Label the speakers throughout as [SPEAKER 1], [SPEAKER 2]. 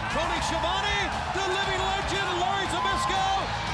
[SPEAKER 1] Tony Schiavone, the living legend, Larry Zbyszko.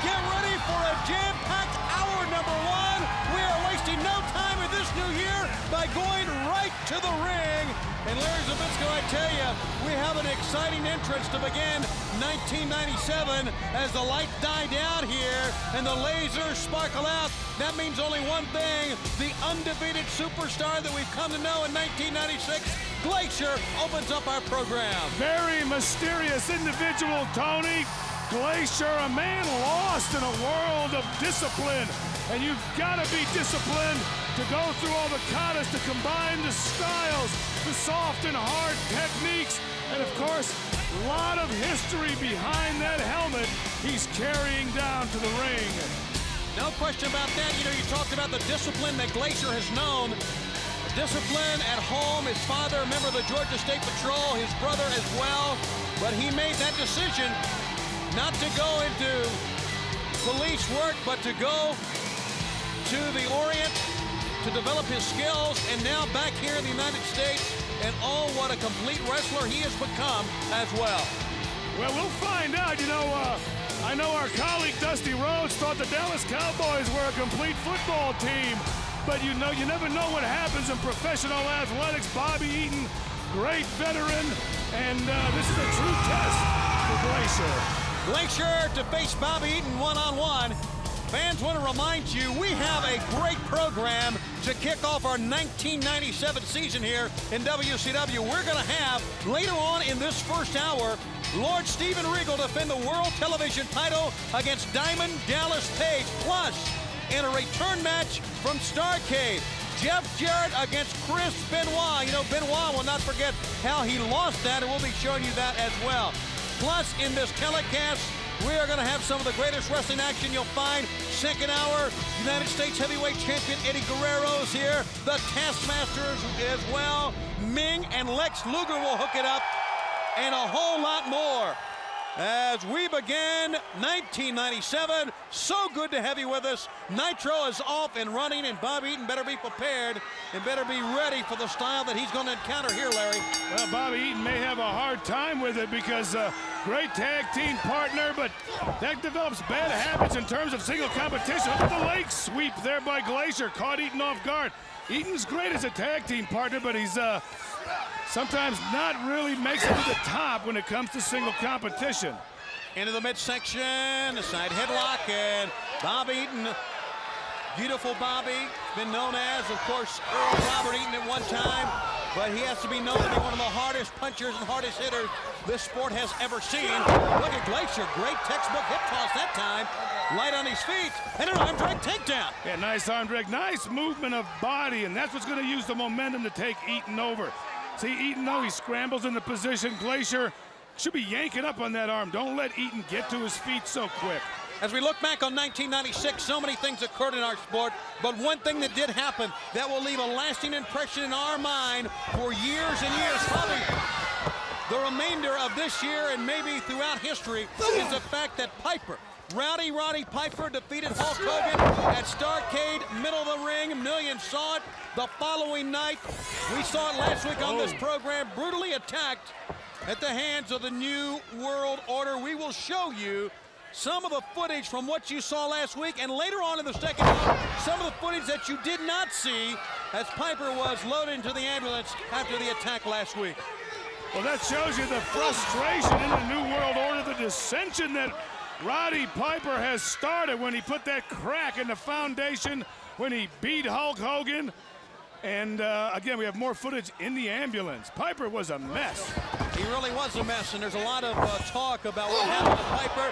[SPEAKER 1] Get ready for a jam-packed hour number one. We are wasting no time in this new year by going right to the ring. And Larry Zbyszko, I tell you, we have an exciting entrance to begin 1997 as the lights die down here and the lasers sparkle out. That means only one thing: the undefeated superstar that we've come to know in 1996, Glacier, opens up our program.
[SPEAKER 2] Very mysterious individual, Tony. Glacier, a man lost in a world of discipline. And you've got to be disciplined to go through all the katas, to combine the styles, the soft and hard techniques, and of course, a lot of history behind that helmet he's carrying down to the ring.
[SPEAKER 1] No question about that. You know, you talked about the discipline that Glacier has known. Discipline at home. His father, a member of the Georgia State Patrol, his brother as well. But he made that decision not to go into police work, but to go to the Orient to develop his skills, and now back here in the United States, and oh, what a complete wrestler he has become as well.
[SPEAKER 2] Well, we'll find out. You know, I know our colleague Dusty Rhodes thought the Dallas Cowboys were a complete football team, but you know, you never know what happens in professional athletics. Bobby Eaton, great veteran, and this is a true test for Glacier.
[SPEAKER 1] Glacier to face Bobby Eaton one-on-one. Fans, want to remind you, we have a great program to kick off our 1997 season here in WCW. We're going to have, later on in this first hour, Lord Steven Regal defend the World Television title against Diamond Dallas Page. Plus, in a return match from Starrcade, Jeff Jarrett against Chris Benoit. You know, Benoit will not forget how he lost that, and we'll be showing you that as well. Plus, in this telecast, we are going to have some of the greatest wrestling action you'll find. Second hour, United States Heavyweight Champion Eddie Guerrero's here. The Taskmasters as well. Meng and Lex Luger will hook it up. And a whole lot more as we begin 1997. So good to have you with us. Nitro is off and running, and Bobby Eaton better be prepared and better be ready for the style that he's going to encounter here, Larry.
[SPEAKER 2] Well, Bobby Eaton may have a hard time with it because great tag team partner, but that develops bad habits in terms of single competition. Look at the leg sweep there by Glacier, caught Eaton off guard. Eaton's great as a tag team partner, but he's sometimes not really makes it to the top when it comes to single competition.
[SPEAKER 1] Into the midsection, a side headlock, and Bobby Eaton, beautiful Bobby, been known as, of course, Earl Robert Eaton at one time, but he has to be known to be one of the hardest punchers and hardest hitters this sport has ever seen. Look at Glacier, great textbook hip toss that time, light on his feet, and an arm drag takedown.
[SPEAKER 2] Yeah, nice arm drag, nice movement of body, and that's what's going to use the momentum to take Eaton over. See, Eaton, though, he scrambles into position. Glacier should be yanking up on that arm. Don't let Eaton get to his feet so quick.
[SPEAKER 1] As we look back on 1996, so many things occurred in our sport, but one thing that did happen that will leave a lasting impression in our mind for years and years, probably the remainder of this year and maybe throughout history, is the fact that Piper, Rowdy Roddy Piper, defeated Hulk Hogan at Starrcade, middle of the ring. Millions saw it. The following night, we saw it last week on this program, brutally attacked at the hands of the New World Order. We will show you some of the footage from what you saw last week, and later on in the second hour, some of the footage that you did not see as Piper was loaded into the ambulance after the attack last week.
[SPEAKER 2] Well, that shows you the frustration in the New World Order, the dissension that Roddy Piper has started when he put that crack in the foundation, when he beat Hulk Hogan. And again, we have more footage in the ambulance. Piper was a mess.
[SPEAKER 1] He really was a mess, and there's a lot of talk about what happened to Piper.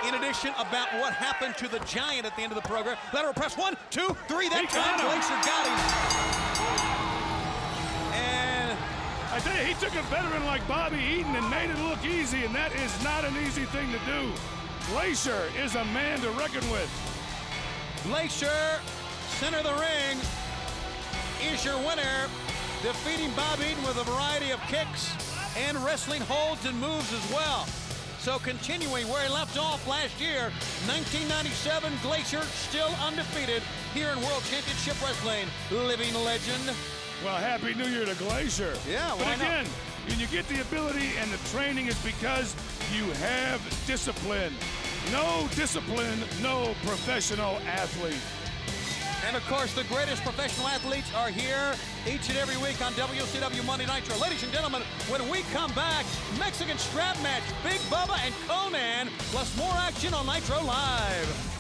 [SPEAKER 1] In addition, about what happened to the Giant at the end of the program. Lateral press, 1, 2, 3. That time, Glacier got him. And
[SPEAKER 2] I tell you, he took a veteran like Bobby Eaton and made it look easy, and that is not an easy thing to do. Glacier is a man to reckon with.
[SPEAKER 1] Glacier, center of the ring, is your winner, defeating Bobby Eaton with a variety of kicks and wrestling holds and moves as well. So continuing where he left off last year, 1997, Glacier still undefeated here in World Championship Wrestling. Living legend.
[SPEAKER 2] Well, Happy New Year to Glacier.
[SPEAKER 1] Yeah,
[SPEAKER 2] but again, And you get the ability and the training is because you have discipline. No discipline, no professional athlete.
[SPEAKER 1] And of course, the greatest professional athletes are here each and every week on WCW Monday Nitro. Ladies and gentlemen, when we come back, Mexican strap match, Big Bubba and Conan, plus more action on Nitro Live.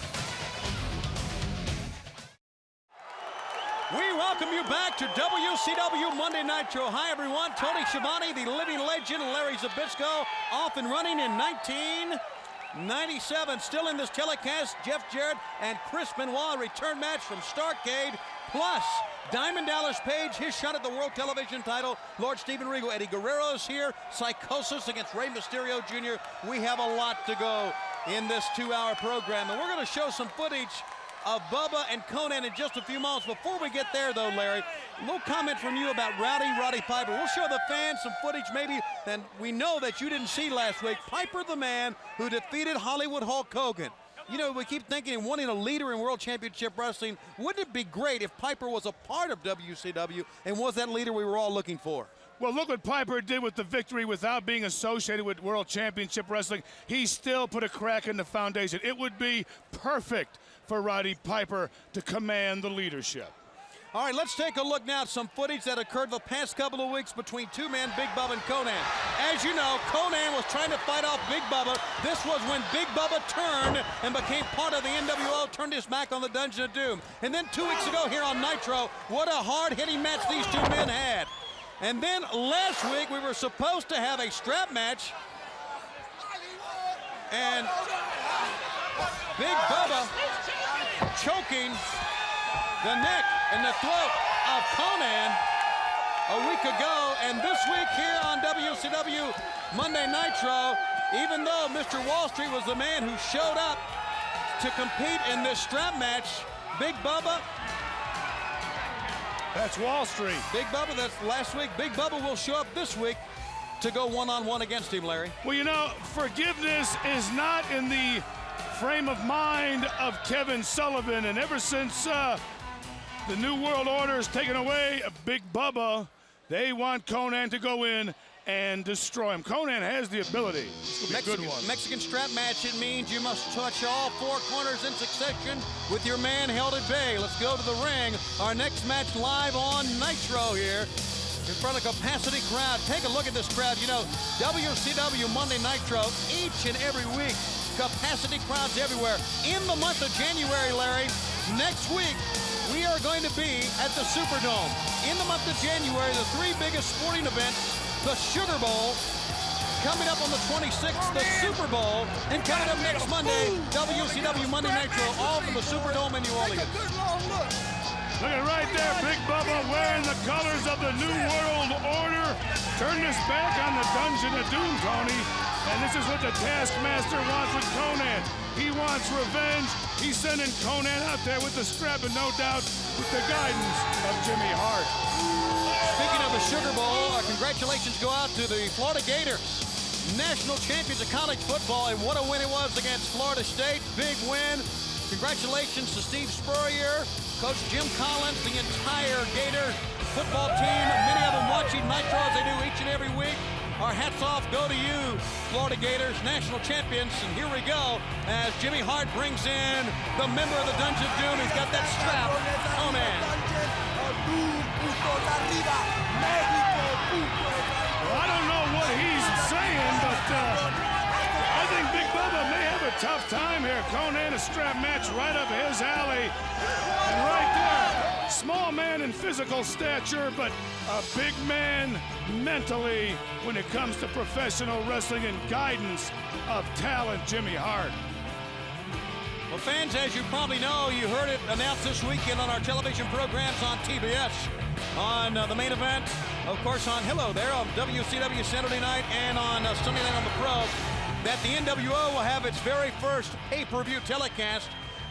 [SPEAKER 1] We welcome you back to WCW Monday Nitro. Hi, everyone. Tony Schiavone, the living legend, Larry Zbyszko, off and running in 1997. Still in this telecast, Jeff Jarrett and Chris Benoit, return match from Starrcade, plus Diamond Dallas Page, his shot at the World Television title. Lord Steven Regal, Eddie Guerrero is here. Psychosis against Rey Mysterio Jr. We have a lot to go in this 2-hour program, and we're going to show some footage of Bubba and Conan in just a few moments. Before we get there, though, Larry, a little comment from you about Roddy Piper. We'll show the fans some footage maybe that we know that you didn't see last week. Piper, the man who defeated Hollywood Hulk Hogan. You know, we keep thinking and wanting a leader in World Championship Wrestling. Wouldn't it be great if Piper was a part of WCW and was that leader we were all looking for?
[SPEAKER 2] Well, look what Piper did with the victory without being associated with World Championship Wrestling. He still put a crack in the foundation. It would be perfect for Roddy Piper to command the leadership.
[SPEAKER 1] All right, let's take a look now at some footage that occurred the past couple of weeks between two men, Big Bubba and Conan. As you know, Conan was trying to fight off Big Bubba. This was when Big Bubba turned and became part of the nWo, turned his back on the Dungeon of Doom. And then 2 weeks ago here on Nitro, what a hard-hitting match these two men had. And then last week, we were supposed to have a strap match. And Big Bubba choking the neck and the throat of Conan a week ago. And this week here on WCW Monday Nitro, even though Mr. Wall Street was the man who showed up to compete in this strap match, Big Bubba,
[SPEAKER 2] that's Wall Street.
[SPEAKER 1] Big Bubba, that's last week. Big Bubba will show up this week to go one-on-one against him, Larry.
[SPEAKER 2] Well, you know, forgiveness is not in the frame of mind of Kevin Sullivan. And ever since the New World Order has taken away Big Bubba, they want Conan to go in and destroy him. Conan has the ability. This will be a good one.
[SPEAKER 1] Mexican strap match, it means you must touch all 4 corners in succession with your man held at bay. Let's go to the ring. Our next match live on Nitro here in front of a capacity crowd. Take a look at this crowd. You know, WCW Monday Nitro each and every week. Capacity crowds everywhere. In the month of January, Larry, next week, we are going to be at the Superdome. In the month of January, the 3 biggest sporting events, the Sugar Bowl, coming up on the 26th, the Super Bowl, and coming up next Monday, WCW Monday Nitro, all from the Superdome in New Orleans.
[SPEAKER 2] Look at right there, Big Bubba wearing the colors of the New World Order. Turn his back on the Dungeon of Doom, Tony. And this is what the Taskmaster wants with Conan. He wants revenge. He's sending Conan out there with the strap, and no doubt with the guidance of Jimmy Hart.
[SPEAKER 1] Speaking of the Sugar Bowl, congratulations go out to the Florida Gators, national champions of college football, and what a win it was against Florida State. Big win. Congratulations to Steve Spurrier, Coach Jim Collins, the entire Gator football team, many of them watching Nitro as they do each and every week. Our hats off go to you, Florida Gators, national champions. And here we go as Jimmy Hart brings in the member of the Dungeon of Doom. He's got that strap. Conan.
[SPEAKER 2] Well, I don't know what he's saying, but I think Big Bubba may have a tough time here. Conan, a strap match right up his alley. And right there, small man in physical stature, but a big man mentally when it comes to professional wrestling and guidance of talent, Jimmy Hart.
[SPEAKER 1] Well, fans, as you probably know, you heard it announced this weekend on our television programs on TBS, on the main event, of course, on WCW Saturday night and on Sunday night on the Pro, that the nWo will have its very first pay-per-view telecast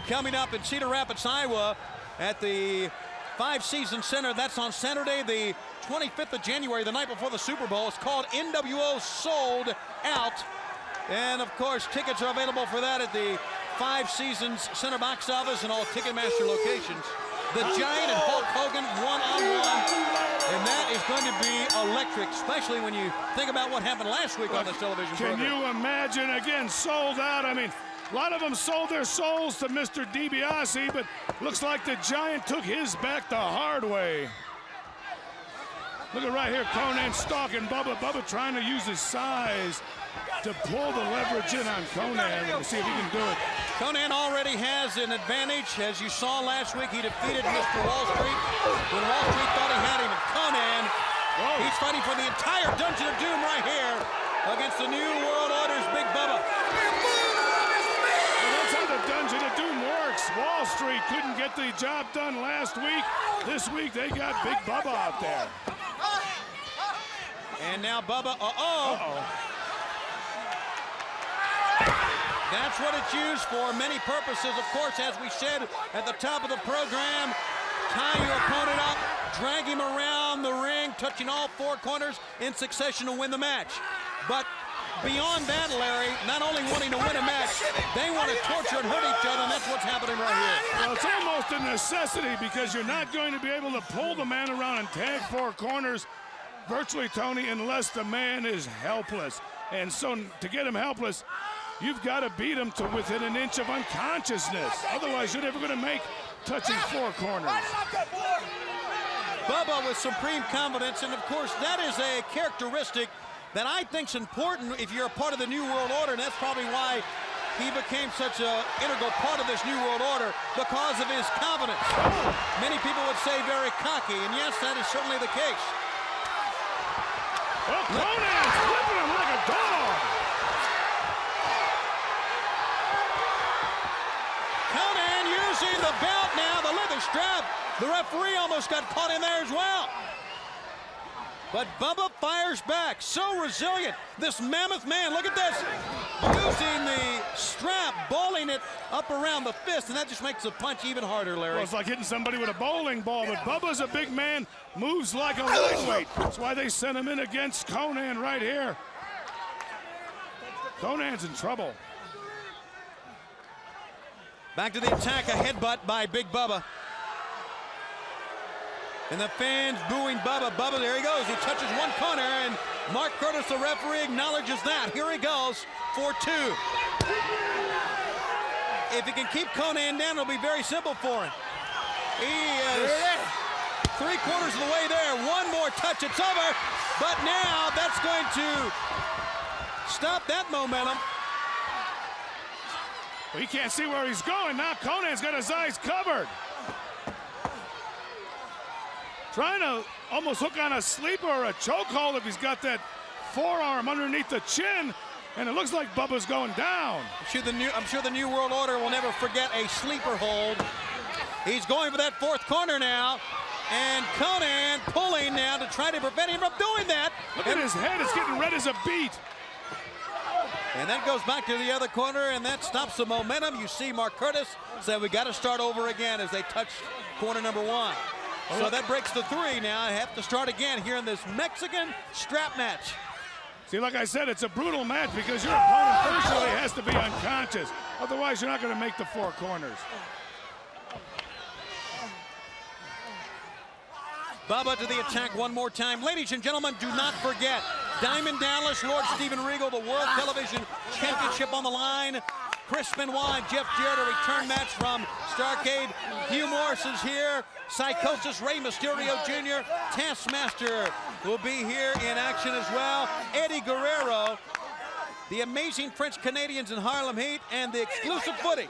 [SPEAKER 1] coming up in Cedar Rapids, Iowa at the Five Seasons Center. That's on Saturday, the 25th of January, the night before the Super Bowl. It's called nWo Sold Out. And, of course, tickets are available for that at the Five Seasons Center box office and all Ticketmaster locations. The Giant and Hulk Hogan one-on-one. And that is going to be electric, especially when you think about what happened last week on this television program.
[SPEAKER 2] Can you imagine, again, sold out? I mean, a lot of them sold their souls to Mr. DiBiase, but looks like the Giant took his back the hard way. Look at right here, Conan stalking Bubba. Bubba trying to use his size to pull the leverage in on Conan. Let's see if he can do it.
[SPEAKER 1] Conan already has an advantage. As you saw last week, he defeated Mr. Wall Street when Wall Street thought he had him. And Conan, he's fighting for the entire Dungeon of Doom right here against the New World Order's Big Bubba.
[SPEAKER 2] Well, that's how the Dungeon of Doom works. Wall Street couldn't get the job done last week. This week, they got Big Bubba out there.
[SPEAKER 1] And now Bubba, That's what it's used for, many purposes, of course, as we said at the top of the program. Tie your opponent up, drag him around the ring, touching all four corners in succession to win the match. But beyond that, Larry, not only wanting to win a match, they want to torture and hurt each other, and that's what's happening right here.
[SPEAKER 2] Well, it's almost a necessity because you're not going to be able to pull the man around and tag four corners virtually, Tony, unless the man is helpless. And so to get him helpless, you've got to beat him to within an inch of unconsciousness. Otherwise, you're never going to make touching four corners.
[SPEAKER 1] Bubba with supreme confidence, and of course, that is a characteristic that I think is important if you're a part of the New World Order, and that's probably why he became such an integral part of this New World Order, because of his confidence. Many people would say very cocky, and yes, that is certainly the case.
[SPEAKER 2] Well, Conan's flipping him like a dog.
[SPEAKER 1] Conan using the belt now, the leather strap. The referee almost got caught in there as well. But Bubba fires back, so resilient. This mammoth man, look at this. Using the strap, bowling it up around the fist, and that just makes the punch even harder, Larry.
[SPEAKER 2] Well, it's like hitting somebody with a bowling ball, but Bubba's a big man, moves like a lightweight. That's why they sent him in against Conan right here. Conan's in trouble.
[SPEAKER 1] Back to the attack, a headbutt by Big Bubba. And the fans booing Bubba. Bubba, there he goes. He touches one corner, and Mark Curtis, the referee, acknowledges that. Here he goes for two. If he can keep Conan down, it'll be very simple for him. He is 3/4 of the way there. One more touch, it's over. But now that's going to stop that momentum.
[SPEAKER 2] Well, he can't see where he's going. Now Conan's got his eyes covered. Trying to almost hook on a sleeper or a chokehold if he's got that forearm underneath the chin, and it looks like Bubba's going down.
[SPEAKER 1] I'm sure the New World Order will never forget a sleeper hold. He's going for that fourth corner now, and Conan pulling now to try to prevent him from doing that.
[SPEAKER 2] Look at his head, it's getting red as a beet.
[SPEAKER 1] And that goes back to the other corner, and that stops the momentum. You see Mark Curtis say we got to start over again as they touch corner number one. So that breaks the three now. I have to start again here in this Mexican strap match.
[SPEAKER 2] See, like I said, it's a brutal match because your opponent virtually has to be unconscious. Otherwise, you're not going to make the four corners.
[SPEAKER 1] Bubba to the attack one more time. Ladies and gentlemen, do not forget, Diamond Dallas, Lord Steven Regal, the World Television Championship on the line. Chris Benoit and Jeff Jarrett, a return match from Starrcade. Hugh Morris is here. Psychosis, Rey Mysterio Jr., Taskmaster will be here in action as well. Eddie Guerrero, the amazing French Canadians in Harlem Heat, and the exclusive footage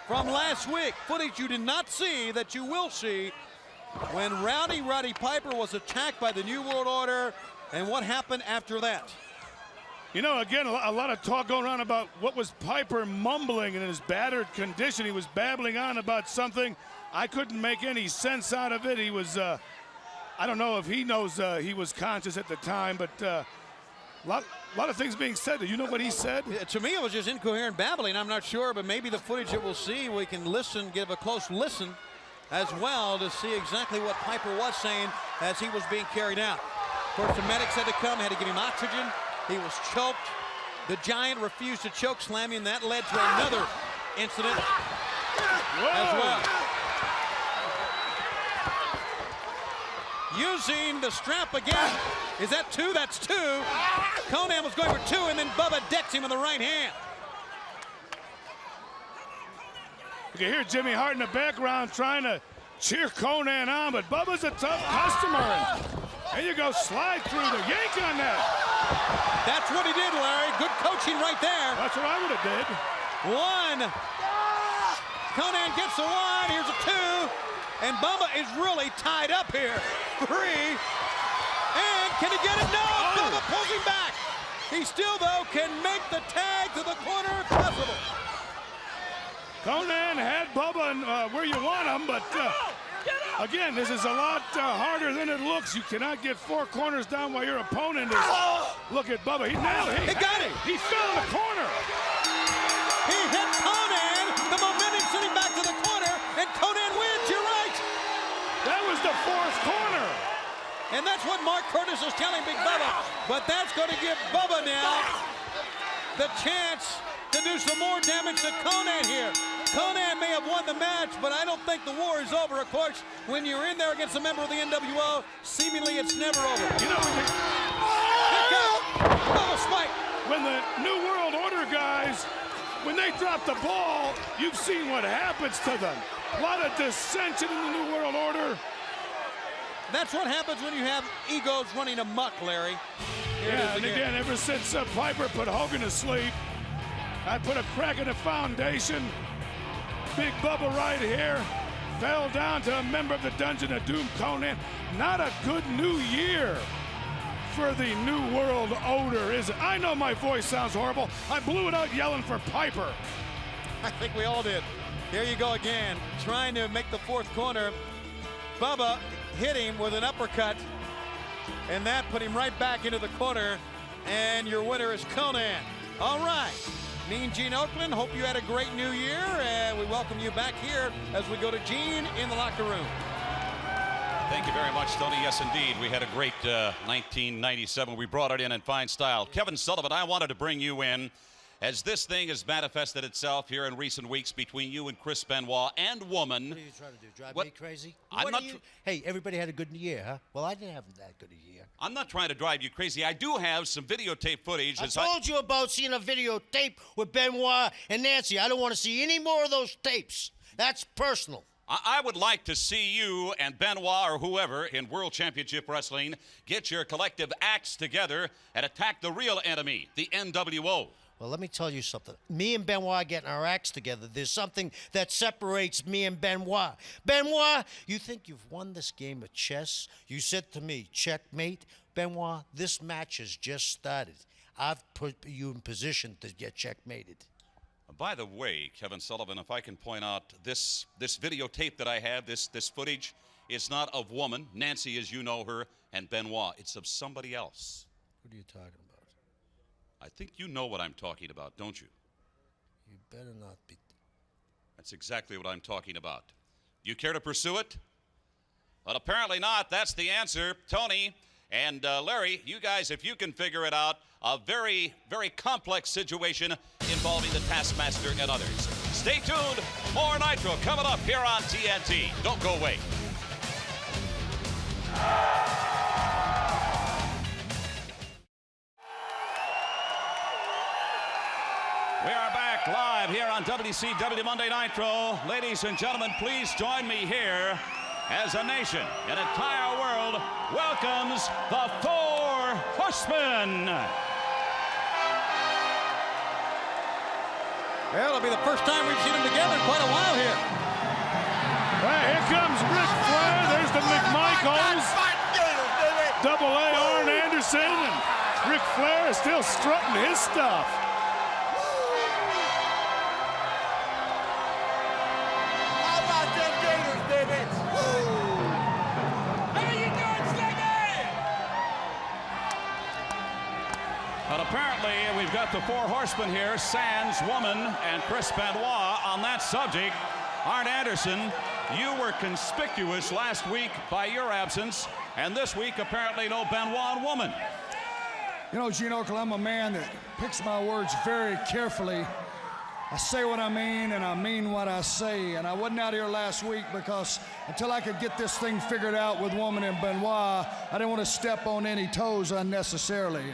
[SPEAKER 1] from last week. Footage you did not see that you will see when Roddy Piper was attacked by the New World Order, and what happened after that.
[SPEAKER 2] You know, again, a lot of talk going on about what was Piper mumbling in his battered condition. He was babbling on about something. I couldn't make any sense out of it. He was, I don't know if he knows he was conscious at the time, but a lot of things being said. Do you know what he said?
[SPEAKER 1] To me, it was just incoherent babbling. I'm not sure, but maybe the footage that we'll see, we can listen, give a close listen as well to see exactly what Piper was saying as he was being carried out. Of course, the medics had to come, had to give him oxygen. He was choked. The Giant refused to choke slam him, and that led to another incident as well. using the strap again. Is that 2? That's 2. Conan was going for 2, and then Bubba decks him with the right hand.
[SPEAKER 2] You can hear Jimmy Hart in the background trying to cheer Conan on, but Bubba's a tough customer. And there you go, slide through the yank on that.
[SPEAKER 1] That's what he did, Larry. Good coaching right there.
[SPEAKER 2] That's what I would have did.
[SPEAKER 1] 1. Conan gets the 1. Here's a 2. And Bubba is really tied up here. 3. And can he get it? No!
[SPEAKER 2] Oh.
[SPEAKER 1] Bubba pulls him back. He still, though, can make the tag to the corner possible.
[SPEAKER 2] Conan had Bubba where you want him, but again, this is a lot harder than it looks. You cannot get 4 corners down while your opponent is. Look at Bubba. He nailed it.
[SPEAKER 1] He got it.
[SPEAKER 2] He fell in the corner.
[SPEAKER 1] He hit Conan. The momentum sent him back to the corner, and Conan wins. You're right.
[SPEAKER 2] That was the 4th corner.
[SPEAKER 1] And that's what Mark Curtis is telling Big Bubba. But that's going to give Bubba now the chance to do some more damage to Conan here. Conan may have won the match, but I don't think the war is over. Of course, when you're in there against a member of the nWo, seemingly it's never over.
[SPEAKER 2] You know,
[SPEAKER 1] Bubba spike.
[SPEAKER 2] when the New World Order guys, when they drop the ball, you've seen what happens to them. A lot of dissension in the New World Order.
[SPEAKER 1] That's what happens when you have egos running amok, Larry. Here
[SPEAKER 2] Yeah,
[SPEAKER 1] it
[SPEAKER 2] and
[SPEAKER 1] is
[SPEAKER 2] again, ever since Piper put Hogan to sleep, I put a crack in the foundation. Big Bubba right here fell down to a member of the Dungeon of Doom, Conan. Not a good new year for the New World Order, is it? I know my voice sounds horrible. I blew it out yelling for Piper.
[SPEAKER 1] I think we all did. Here you go again, trying to make the 4th corner. Bubba hit him with an uppercut, and that put him right back into the corner, and your winner is Conan. All right. Mean Gene Oakland, hope you had a great new year, and we welcome you back here as we go to Gene in the locker room.
[SPEAKER 3] Thank you very much, Tony. Yes, indeed. We had a great 1997. We brought it in fine style. Kevin Sullivan, I wanted to bring you in as this thing has manifested itself here in recent weeks between you and Chris Benoit and Woman.
[SPEAKER 4] What are you trying to do, drive
[SPEAKER 3] What?
[SPEAKER 4] me crazy?
[SPEAKER 3] I'm not
[SPEAKER 4] Hey, everybody had a good year, huh? Well, I didn't have that good a year.
[SPEAKER 3] I'm not trying to drive you crazy. I do have some videotape footage.
[SPEAKER 4] I told you about seeing a videotape with Benoit and Nancy. I don't want to see any more of those tapes. That's personal.
[SPEAKER 3] I would like to see you and Benoit or whoever in World Championship Wrestling get your collective acts together and attack the real enemy, the nWo.
[SPEAKER 4] Well, let me tell you something. Me and Benoit getting our acts together, there's something that separates me and Benoit. Benoit, you think you've won this game of chess? You said to me, checkmate. Benoit, this match has just started. I've put you in position to get checkmated.
[SPEAKER 3] By the way, Kevin Sullivan, if I can point out this videotape that I have, this footage, is not of Woman, Nancy as you know her, and Benoit. It's of somebody else.
[SPEAKER 4] What are you talking about?
[SPEAKER 3] I think you know what I'm talking about, don't you?
[SPEAKER 4] You better not be.
[SPEAKER 3] That's exactly what I'm talking about. You care to pursue it? Well, apparently not. That's the answer. Tony and Larry, you guys, if you can figure it out, a very, very complex situation involving the Taskmaster and others. Stay tuned. More Nitro coming up here on TNT. Don't go away. We are back live here on WCW Monday Nitro. Ladies and gentlemen, please join me here as a nation, an entire world welcomes the Four Horsemen.
[SPEAKER 1] Well, it'll be the first time we've seen them together in quite a while here.
[SPEAKER 2] All right, here comes Ric Flair. There's the McMichaels. Double A Arn Anderson, and Ric Flair is still strutting his stuff.
[SPEAKER 3] But apparently, we've got the Four Horsemen here, Sans, Woman, and Chris Benoit. On that subject, Arn Anderson, you were conspicuous last week by your absence, and this week, apparently, no Benoit and Woman.
[SPEAKER 5] You know, Gene Oakland, I'm a man that picks my words very carefully. I say what I mean, and I mean what I say. And I wasn't out here last week because until I could get this thing figured out with Woman and Benoit, I didn't want to step on any toes unnecessarily.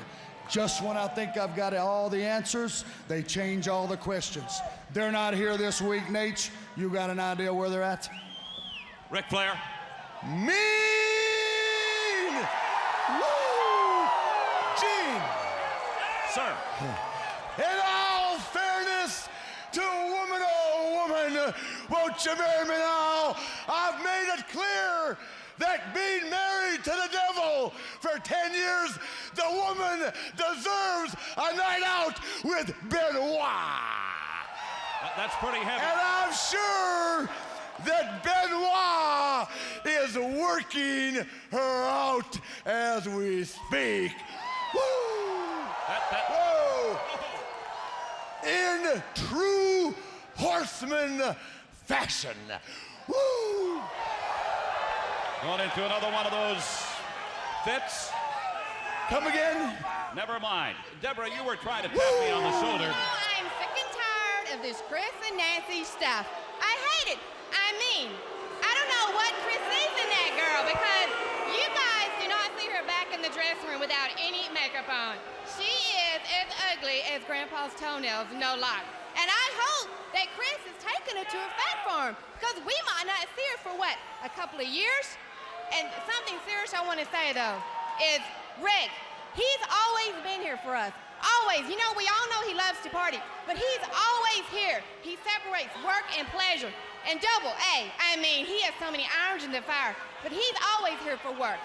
[SPEAKER 5] Just when I think I've got all the answers, they change all the questions. They're not here this week, Nate. You got an idea where they're at?
[SPEAKER 3] Ric Flair.
[SPEAKER 6] Mean! Woo! Gene!
[SPEAKER 3] Sir.
[SPEAKER 6] In all fairness to woman, oh woman, won't you marry me now? I've made it clear that being married to the devil for 10 years, the woman deserves a night out with Benoit.
[SPEAKER 3] That's pretty heavy.
[SPEAKER 6] And I'm sure that Benoit is working her out as we speak. Woo! Whoa! In true horseman fashion. Woo!
[SPEAKER 3] Going into another one of those fits.
[SPEAKER 6] Come again?
[SPEAKER 3] Never mind. Deborah, you were trying to tap me on the shoulder.
[SPEAKER 7] I'm sick and tired of this Chris and Nancy stuff. I hate it. I mean, I don't know what Chris sees in that girl because you guys do not see her back in the dressing room without any makeup on. She is as ugly as Grandpa's toenails, no lie. And I hope that Chris is taking her to a fat farm because we might not see her for what, a couple of years? And something serious I want to say though is Rick, he's always been here for us. Always. You know, we all know he loves to party, but he's always here. He separates work and pleasure. And double A, I mean, he has so many irons in the fire, but he's always here for work.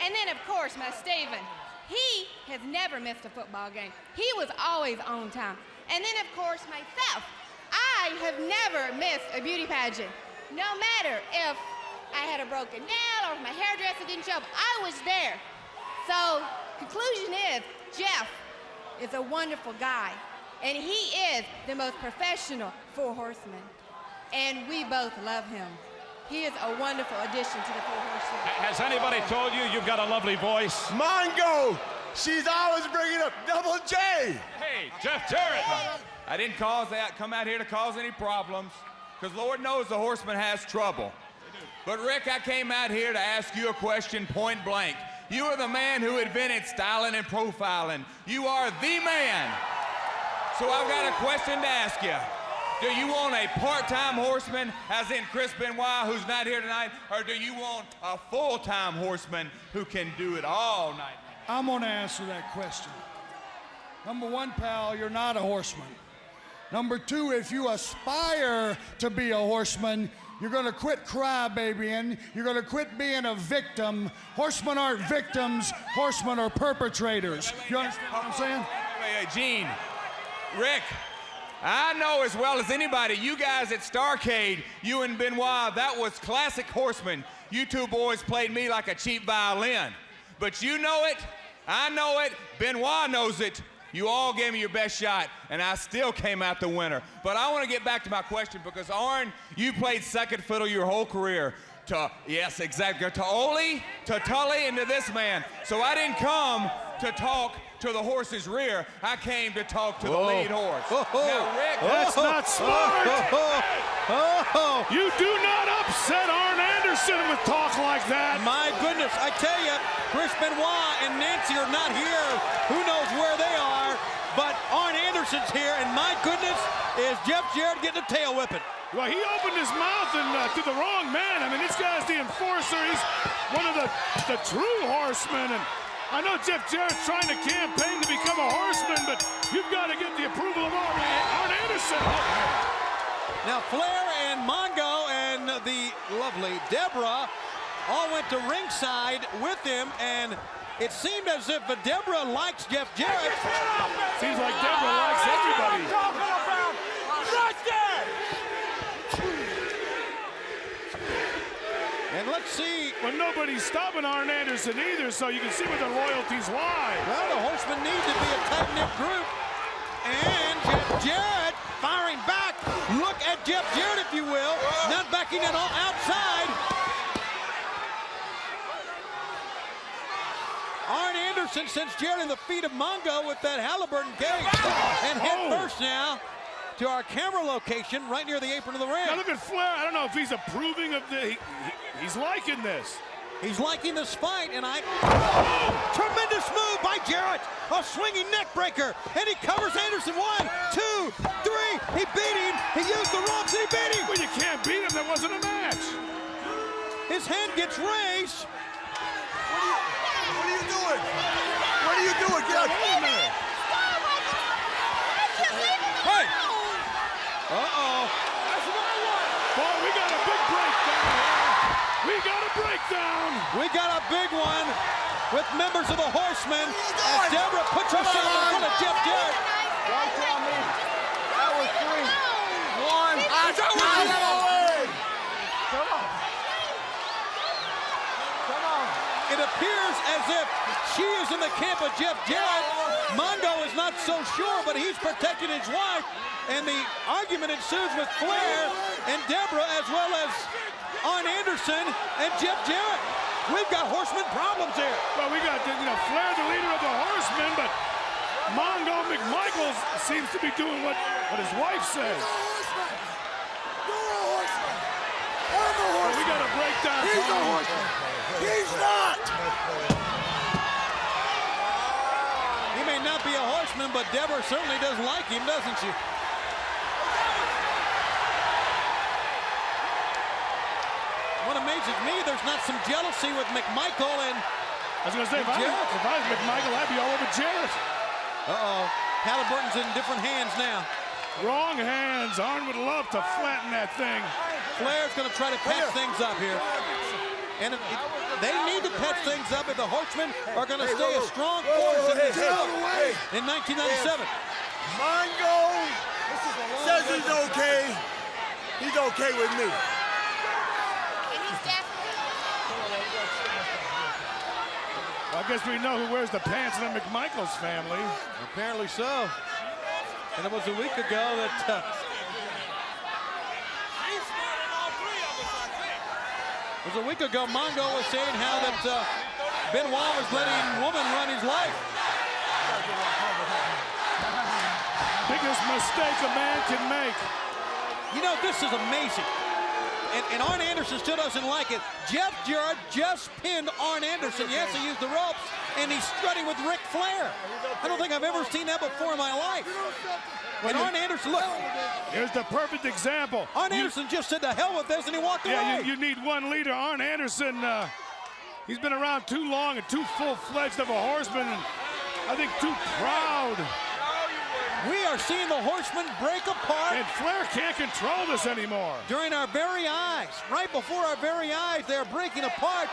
[SPEAKER 7] And then, of course, my Steven. He has never missed a football game. He was always on time. And then, of course, myself. I have never missed a beauty pageant. No matter if I had a broken nail or if my hairdresser didn't show up, I was there. So, conclusion is, Jeff is a wonderful guy, and he is the most professional Four Horsemen, and we both love him. He is a wonderful addition to the Four Horsemen.
[SPEAKER 3] Has anybody told you you've got a lovely voice?
[SPEAKER 6] Mongo! She's always bringing up Double J!
[SPEAKER 3] Hey, Jeff Jarrett!
[SPEAKER 8] I didn't come out here to cause any problems, because Lord knows the Horseman has trouble. But Rick, I came out here to ask you a question point blank. You are the man who invented styling and profiling. You are the man. So I've got a question to ask you. Do you want a part-time horseman, as in Chris Benoit, who's not here tonight, or do you want a full-time horseman who can do it all night?
[SPEAKER 5] I'm going to answer that question. Number one, pal, you're not a horseman. Number two, if you aspire to be a horseman, you're going to quit crybabying. You're going to quit being a victim. Horsemen aren't victims. Horsemen are perpetrators. You understand what I'm saying?
[SPEAKER 8] Wait, Gene, Rick, I know as well as anybody, you guys at Starrcade, you and Benoit, that was classic horsemen. You two boys played me like a cheap violin. But you know it, I know it, Benoit knows it. You all gave me your best shot, and I still came out the winner. But I want to get back to my question because, Arn, you played second fiddle your whole career to, yes, exactly, to Ole, to Tully, and to this man. So I didn't come to talk to the horse's rear. I came to talk to the lead horse. Now, Rick,
[SPEAKER 2] That's not smart. You do not upset Arn Anderson with talk like that.
[SPEAKER 1] My goodness, I tell you, Chris Benoit and Nancy are not here. Who knows where they are? But Arn Anderson's here, and my goodness, is Jeff Jarrett getting a tail whipping.
[SPEAKER 2] Well, he opened his mouth and to the wrong man. I mean, this guy's the enforcer. He's one of the true horsemen. And I know Jeff Jarrett's trying to campaign to become a horseman, but you've got to get the approval of Arn Anderson.
[SPEAKER 1] Now, Flair and Mongo and the lovely Deborah all went to ringside with him, and it seemed as if Deborah likes Jeff Jarrett.
[SPEAKER 2] Seems like Deborah likes everybody.
[SPEAKER 1] Right there! And let's see.
[SPEAKER 2] Well, nobody's stopping Arn Anderson either, so you can see where the loyalties lie.
[SPEAKER 1] Well, the Horsemen need to be a tight-knit group. And Jeff Jarrett firing back. Look at Jeff Jarrett, if you will. Not backing it all outside. Arn Anderson sends Jarrett in the feet of Mongo with that Halliburton cage. And hit first now. to our camera location right near the apron of the ring.
[SPEAKER 2] Now look at Flair. I don't know if he's approving of the. He's liking this.
[SPEAKER 1] He's liking this fight, and tremendous move by Jarrett. A swinging neck breaker, and he covers Anderson. 1, 2, 3. He beat him. He used the ropes, and he beat him.
[SPEAKER 2] Well, you can't beat him. There wasn't a match.
[SPEAKER 1] His hand gets raised.
[SPEAKER 6] What are you doing? What are you doing? Get out.
[SPEAKER 2] Wait a minute.
[SPEAKER 1] Hey. Uh-oh.
[SPEAKER 2] That's what I want. Boy, we got a big breakdown here. We got a breakdown.
[SPEAKER 1] We got a big one with members of the Horsemen as Deborah puts herself in front of Jeff Jarrett.
[SPEAKER 8] Don't tell me. That was 3. 1. Come on. Come on.
[SPEAKER 1] It appears as if she is in the camp of Jeff Jarrett. Mongo is not so sure, but he's protecting his wife. And the argument ensues with Flair and Deborah, as well as Arn Anderson and Jeff Jarrett. We've got Horseman problems here.
[SPEAKER 2] Well, we got, Flair, the leader of the Horsemen, but Mongo McMichaels seems to be doing what his wife says. Well, we got a breakdown.
[SPEAKER 6] He's a horseman. He's not.
[SPEAKER 1] He may not be a horseman, but Deborah certainly does like him, doesn't she? What amazes me, there's not some jealousy with McMichael and
[SPEAKER 2] I was going to say, if I was McMichael, I'd be all over Jarrett.
[SPEAKER 1] uh-oh. Halliburton's in different hands now.
[SPEAKER 2] Wrong hands. Arn would love to flatten that thing.
[SPEAKER 1] Flair's going to try to patch things up here. And they need to patch things up if the Horsemen are going to stay a strong force in 1997.
[SPEAKER 6] Mongo says he's okay. He's okay with me.
[SPEAKER 7] And he's definitely.
[SPEAKER 2] Well, I guess we know who wears the pants in the McMichaels family.
[SPEAKER 1] Apparently so. And it was a week ago that Mongo was saying how that Benoit was letting woman run his life.
[SPEAKER 2] Biggest mistake a man can make.
[SPEAKER 1] You know, this is amazing. And Arn Anderson still doesn't like it. Jeff Jarrett just pinned Arn Anderson. Yes, he used the ropes, and he's strutting with Ric Flair. I don't think I've ever seen that before in my life. And Arn Anderson, look.
[SPEAKER 2] Here's the perfect example.
[SPEAKER 1] Arn Anderson just said, "To hell with this," and he walked away.
[SPEAKER 2] Yeah, you need one leader. Arn Anderson, he's been around too long and too full-fledged of a horseman, and I think too proud.
[SPEAKER 1] We are seeing the Horsemen break apart.
[SPEAKER 2] And Flair can't control this anymore.
[SPEAKER 1] During our very eyes, right before our very eyes, they're breaking apart,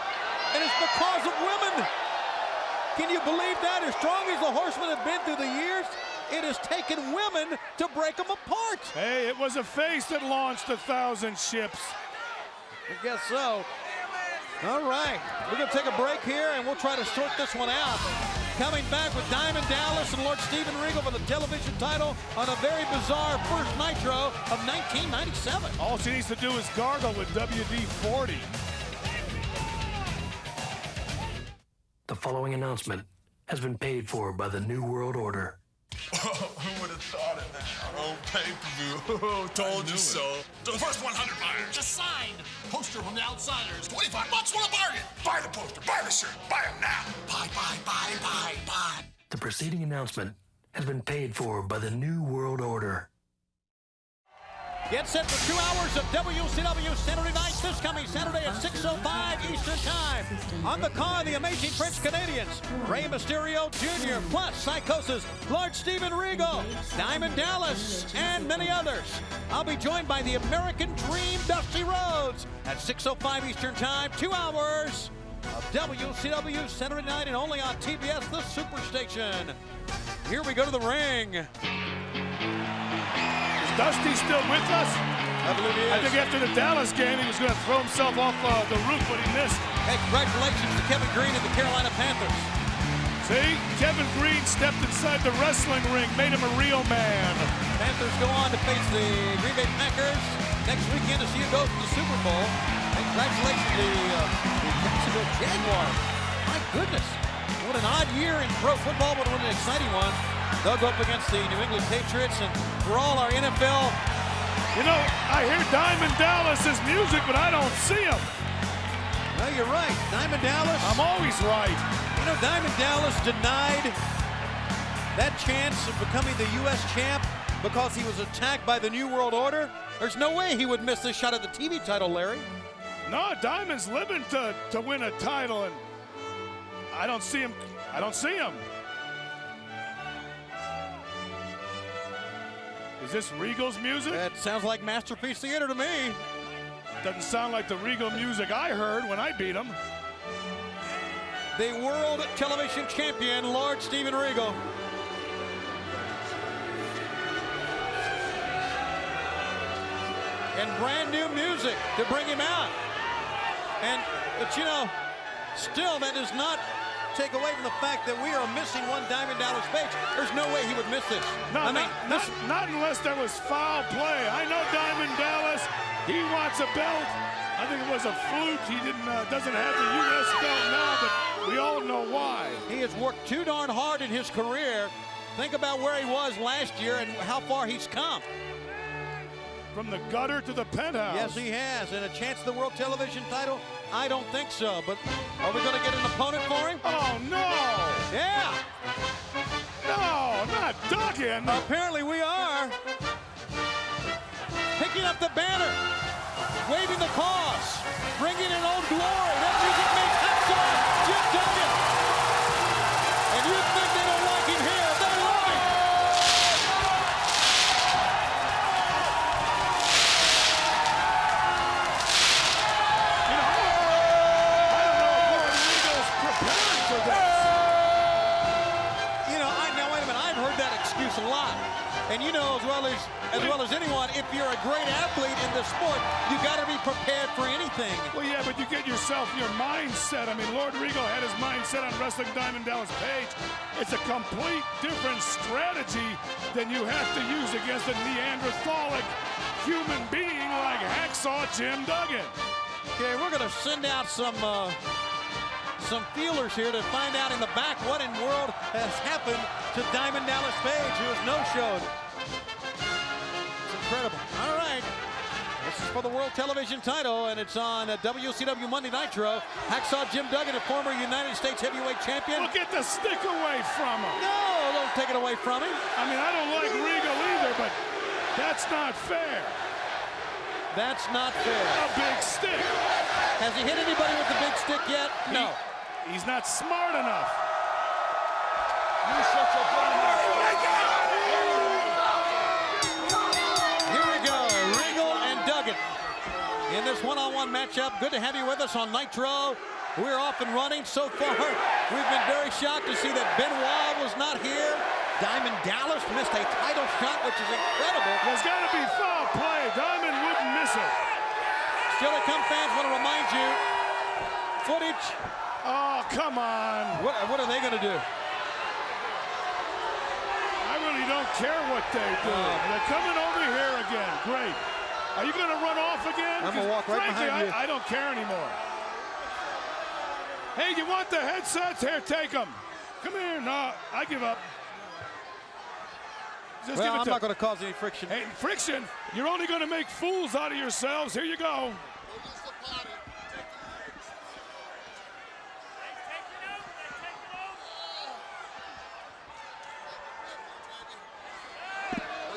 [SPEAKER 1] and it's because of women. Can you believe that? As strong as the Horsemen have been through the years, it has taken women to break them apart.
[SPEAKER 2] Hey, it was a face that launched 1,000 ships.
[SPEAKER 1] I guess so. All right, we're going to take a break here, and we'll try to sort this one out. Coming back with Diamond Dallas and Lord Steven Regal for the television title on a very bizarre first Nitro of 1997.
[SPEAKER 2] All she needs to do is gargle with WD-40.
[SPEAKER 9] The following announcement has been paid for by the New World Order.
[SPEAKER 10] Who would have thought it, man? Our own pay-per-view. Told you so. The first 100 buyers.
[SPEAKER 11] A signed poster from the Outsiders. $25. What a bargain!
[SPEAKER 10] Buy the poster. Buy the shirt. Buy them now.
[SPEAKER 11] Buy.
[SPEAKER 9] The preceding announcement has been paid for by the New World Order.
[SPEAKER 1] Get set for 2 hours of WCW Saturday night this coming Saturday at 6:05 Eastern Time. On the card, the amazing French Canadians, Rey Mysterio Jr., plus Psychosis, Lord Steven Regal, Diamond Dallas, and many others. I'll be joined by the American Dream, Dusty Rhodes, at 6:05 Eastern Time, 2 hours of WCW Saturday night and only on TBS, the Superstation. Here we go to the ring.
[SPEAKER 2] Dusty still with us?
[SPEAKER 1] I believe he is.
[SPEAKER 2] I think after the Dallas game, he was going to throw himself off the roof, but he missed.
[SPEAKER 1] Hey, congratulations to Kevin Green and the Carolina Panthers.
[SPEAKER 2] See, Kevin Green stepped inside the wrestling ring, made him a real man.
[SPEAKER 1] Panthers go on to face the Green Bay Packers next weekend to see who goes to the Super Bowl. And congratulations to the Jacksonville Jaguars. My goodness, what an odd year in pro football, but what an exciting one. They'll go up against the New England Patriots, and for all our NFL.
[SPEAKER 2] You know, I hear Diamond Dallas's music, but I don't see him.
[SPEAKER 1] No, you're right. Diamond Dallas.
[SPEAKER 2] I'm always right.
[SPEAKER 1] You know, Diamond Dallas denied that chance of becoming the U.S. champ because he was attacked by the New World Order. There's no way he would miss this shot at the TV title, Larry.
[SPEAKER 2] No, Diamond's living to win a title, and I don't see him. I don't see him. Is this Regal's music?
[SPEAKER 1] That sounds like Masterpiece Theater to me.
[SPEAKER 2] Doesn't sound like the Regal music I heard when I beat him.
[SPEAKER 1] The World Television Champion, Lord Steven Regal. And brand new music to bring him out. But you know, still that does not take away from the fact that we are missing one Diamond Dallas Page. There's no way he would miss this.
[SPEAKER 2] No, not unless there was foul play. I know Diamond Dallas, he wants a belt. I think it was a fluke. He doesn't have the U.S. belt now, but we all know why.
[SPEAKER 1] He has worked too darn hard in his career. Think about where he was last year and how far he's come.
[SPEAKER 2] From the gutter to the penthouse.
[SPEAKER 1] Yes, he has. And a chance at the World Television title? I don't think so. But are we going to get an opponent for him?
[SPEAKER 2] Oh, no!
[SPEAKER 1] Yeah!
[SPEAKER 2] No, not Duggan!
[SPEAKER 1] Apparently we are. Picking up the banner. Waving the cause. Bringing in old glory. That music makes Hacksaw Jim Duggan. And you think they don't like him here. They love him. A lot, and you know as well as anyone, if you're a great athlete in this sport, you got to be prepared for anything.
[SPEAKER 2] Well, yeah, but you get yourself your mindset. I mean, Lord Regal had his mindset on wrestling Diamond Dallas Page. It's a complete different strategy than you have to use against a Neanderthalic human being like Hacksaw Jim Duggan.
[SPEAKER 1] Okay, we're going to send out some feelers here to find out in the back what in the world has happened to Diamond Dallas Page, who has no-showed. It's incredible. All right. This is for the World Television title, and it's on WCW Monday Nitro. Hacksaw Jim Duggan, a former United States heavyweight champion.
[SPEAKER 2] Well, get the stick away from him.
[SPEAKER 1] No, don't take it away from him.
[SPEAKER 2] I mean, I don't like Regal either, but that's not fair.
[SPEAKER 1] That's not fair.
[SPEAKER 2] A big stick.
[SPEAKER 1] Has he hit anybody with the big stick yet? No.
[SPEAKER 2] He's not smart enough.
[SPEAKER 1] Here we go, Regal and Duggan in this one-on-one matchup. Good to have you with us on Nitro. We're off and running so far. We've been very shocked to see that Benoit was not here. Diamond Dallas missed a title shot, which is incredible.
[SPEAKER 2] There's got to be foul play. Diamond wouldn't miss it.
[SPEAKER 1] Still to come, fans, want to remind you, footage.
[SPEAKER 2] Oh, come on.
[SPEAKER 1] What are they going to do?
[SPEAKER 2] I really don't care what they do. They're coming over here again. Great. Are you going to run off again?
[SPEAKER 1] I'm going to walk right behind you.
[SPEAKER 2] I don't care anymore. Hey, you want the headsets? Here, take them. Come here. No, I give up. Just
[SPEAKER 1] well,
[SPEAKER 2] give it
[SPEAKER 1] I'm not going to cause any friction.
[SPEAKER 2] Hey, friction? You're only going to make fools out of yourselves. Here you go.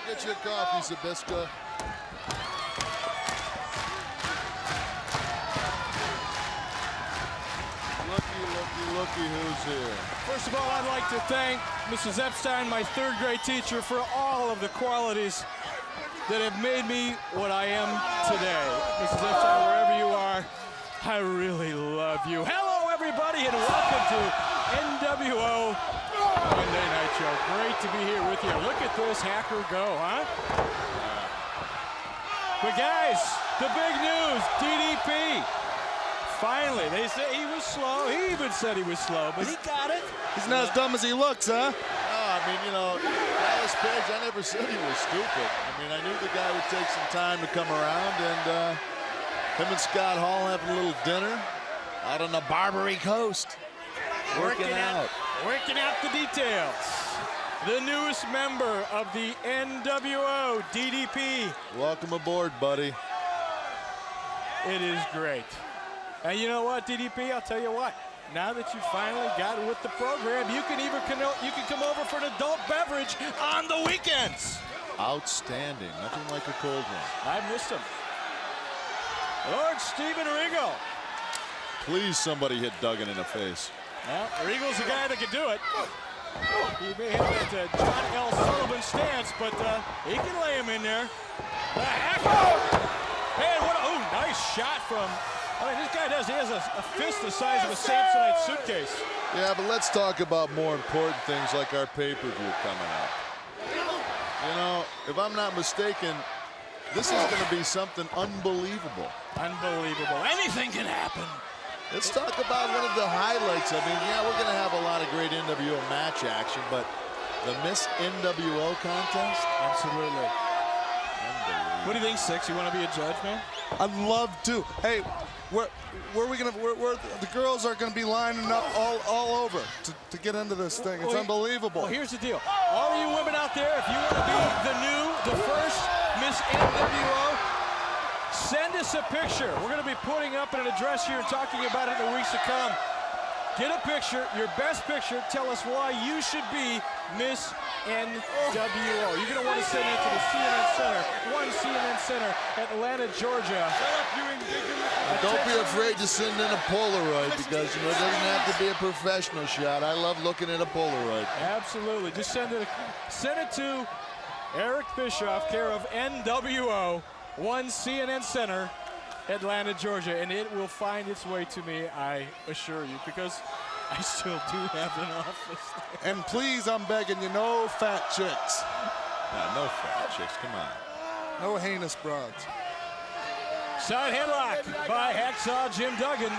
[SPEAKER 12] Get your coffee, Zabisca. Looky who's here.
[SPEAKER 13] First of all, I'd like to thank Mrs. Epstein, my third grade teacher, for all of the qualities that have made me what I am today. Mrs. Epstein, wherever you are, I really love you. Hello, everybody, and welcome to nWo Monday Nitro. Great to be here with you. Look at this hacker go, huh? But guys, the big news, DDP. Finally, they say he was slow. He even said he was slow, but he got it.
[SPEAKER 12] He's not as dumb as he looks, huh? No, I mean, you know, Dallas Page, I never said he was stupid. I mean, I knew the guy would take some time to come around, and him and Scott Hall having a little dinner out on the Barbary Coast. Working out
[SPEAKER 13] the details. the newest member of the nWo, DDP.
[SPEAKER 12] Welcome aboard, buddy.
[SPEAKER 13] It is great. And you know what, DDP? I'll tell you what. Now that you finally got with the program, you can come over for an adult beverage on the weekends.
[SPEAKER 12] Outstanding. Nothing like a cold one.
[SPEAKER 13] I missed him. Lord Steven Regal.
[SPEAKER 12] Please, somebody hit Duggan in the face.
[SPEAKER 13] Well, Regal's the guy that can do it. He may have that John L. Sullivan stance, but he can lay him in there. The heck! Man, what a nice shot from. I mean, this guy he has a fist the size of a Samsonite suitcase.
[SPEAKER 12] Yeah, but let's talk about more important things like our pay-per-view coming up. You know, if I'm not mistaken, this is going to be something unbelievable.
[SPEAKER 13] Unbelievable. Anything can happen.
[SPEAKER 12] Let's talk about one of the highlights. I mean, yeah, we're going to have a lot of great NWO match action, but the Miss NWO contest?
[SPEAKER 13] Absolutely. What do you think, Six? You want to be a judge, man?
[SPEAKER 6] I'd love to. Hey, where are we gonna? Where the girls are gonna be lining up all over to get into this thing. It's unbelievable.
[SPEAKER 13] Well, here's the deal. All of you women out there, if you want to be the first Miss NWO, send us a picture. We're going to be putting up an address here and talking about it in the weeks to come. Get a picture, your best picture. Tell us why you should be Miss NWO. You're going to want to send it to the CNN Center, 1 CNN Center, Atlanta, Georgia.
[SPEAKER 12] And don't be afraid to send in a Polaroid because, you know, it doesn't have to be a professional shot. I love looking at a Polaroid.
[SPEAKER 13] Absolutely. Just send it to Eric Bischoff, care of NWO, 1 CNN Center, Atlanta, Georgia, and it will find its way to me, I assure you, because I still do have an office there.
[SPEAKER 6] And please, I'm begging you, no fat chicks.
[SPEAKER 12] No fat chicks, come on.
[SPEAKER 6] No heinous broads.
[SPEAKER 13] Side headlock by Hacksaw Jim Duggan,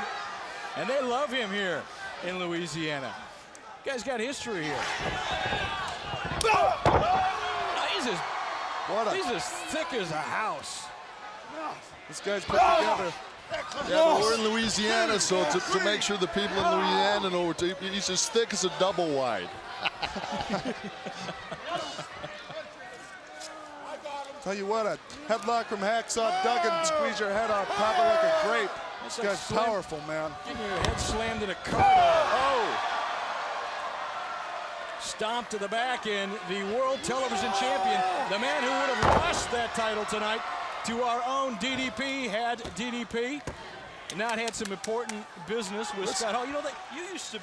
[SPEAKER 13] and they love him here in Louisiana. Guy's got history here. He's as thick as a house.
[SPEAKER 6] This guy's put together.
[SPEAKER 12] Yeah, but we're in Louisiana, so to make sure the people in Louisiana know, he's as thick as a double wide.
[SPEAKER 6] Tell you what, a headlock from Hacksaw Duggan, squeeze your head off, pop it like a grape. This guy's powerful, man.
[SPEAKER 13] Give me your head slammed in a car. Oh! Stomp to the back end, the world television champion, the man who would have lost that title tonight to our own DDP, had DDP not had some important business with Scott Hall. You know, you used to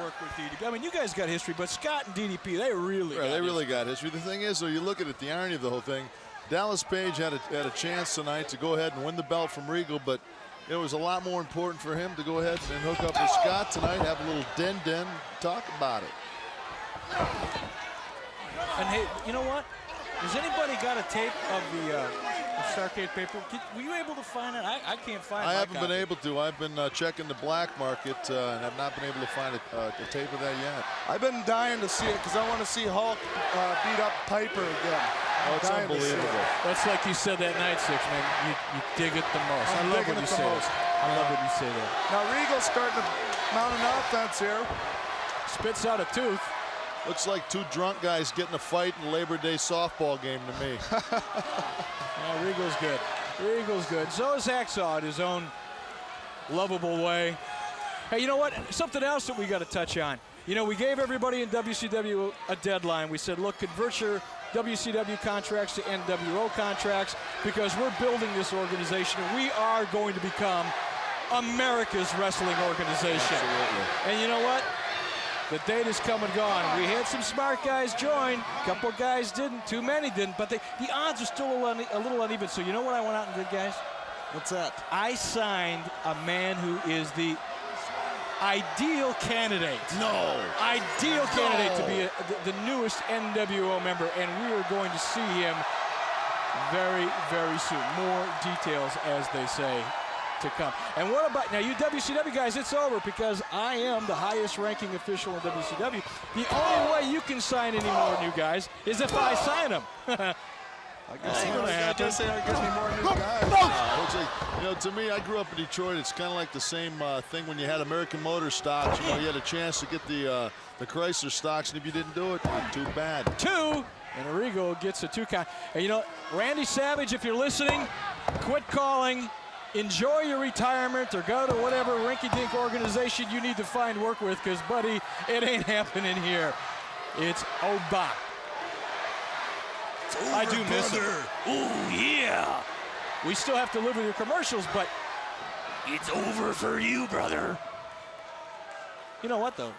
[SPEAKER 13] work with DDP. I mean, you guys got history, but Scott and DDP, they really
[SPEAKER 12] got history. The thing is, though, you look at it, the irony of the whole thing, Dallas Page had a chance tonight to go ahead and win the belt from Regal, but it was a lot more important for him to go ahead and hook up with Scott tonight, have a little den, talk about it.
[SPEAKER 13] And hey, you know what? Has anybody got a tape of the Starrcade paper? Were you able to find it? I can't find it.
[SPEAKER 12] I haven't been able to. I've been checking the black market and have not been able to find a tape of that yet.
[SPEAKER 6] I've been dying to see it because I want to see Hulk beat up Piper again.
[SPEAKER 12] Oh, it's unbelievable.
[SPEAKER 13] That's like you said that night, Six, man. You dig it the most. I love when you say that. I love when you say that.
[SPEAKER 6] Now Regal's starting to mount an offense here.
[SPEAKER 13] Spits out a tooth.
[SPEAKER 12] Looks like two drunk guys getting a fight in a Labor Day softball game to me.
[SPEAKER 13] Yeah, Regal's good. Regal's good. So is Hacksaw in his own lovable way. Hey, you know what? Something else that we got to touch on. You know, we gave everybody in WCW a deadline. We said, look, convert your WCW contracts to nWo contracts because we're building this organization and we are going to become America's wrestling organization.
[SPEAKER 12] Absolutely.
[SPEAKER 13] And you know what? The date has come and gone. We had some smart guys join. A couple guys didn't. Too many didn't. But the odds are still a little uneven. So you know what I went out and did, guys?
[SPEAKER 6] What's that?
[SPEAKER 13] I signed a man who is the ideal candidate.
[SPEAKER 12] No.
[SPEAKER 13] Ideal candidate to be the newest nWo member. And we are going to see him very, very soon. More details, as they say, to come. And what about, now you WCW guys, it's over because I am the highest ranking official in WCW. The only way you can sign any more new guys is if I sign them.
[SPEAKER 2] I guess they aren't getting any more new guys.
[SPEAKER 12] It's like, you know, to me, I grew up in Detroit. It's kind of like the same thing when you had American Motor stocks. You know, you had a chance to get the Chrysler stocks, and if you didn't do it, too bad.
[SPEAKER 13] 2, and Regal gets a 2 count. And you know, Randy Savage, if you're listening, quit calling. Enjoy your retirement or go to whatever rinky-dink organization you need to find work with, because, buddy, it ain't happening here. It's over. I do miss it.
[SPEAKER 14] Oh, yeah.
[SPEAKER 13] We still have to live with your commercials, but
[SPEAKER 14] it's over for you, brother.
[SPEAKER 13] You know what, though?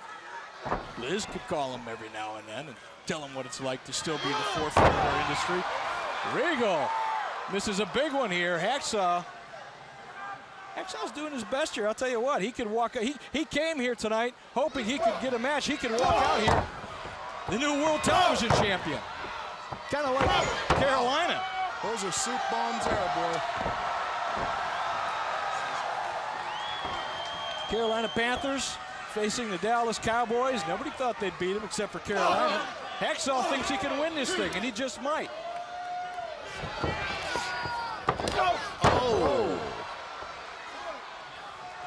[SPEAKER 13] Liz could call him every now and then and tell him what it's like to still be in the forefront of our industry. Regal misses a big one here. Hacksaw's doing his best here. I'll tell you what, he could walk. He came here tonight hoping he could get a match. He could walk out here the new world television champion. Kind of like Carolina.
[SPEAKER 2] Those are soup bombs there, boy.
[SPEAKER 13] Carolina Panthers facing the Dallas Cowboys. Nobody thought they'd beat him except for Carolina. Hacksaw thinks he can win this thing, and he just might.
[SPEAKER 12] Oh!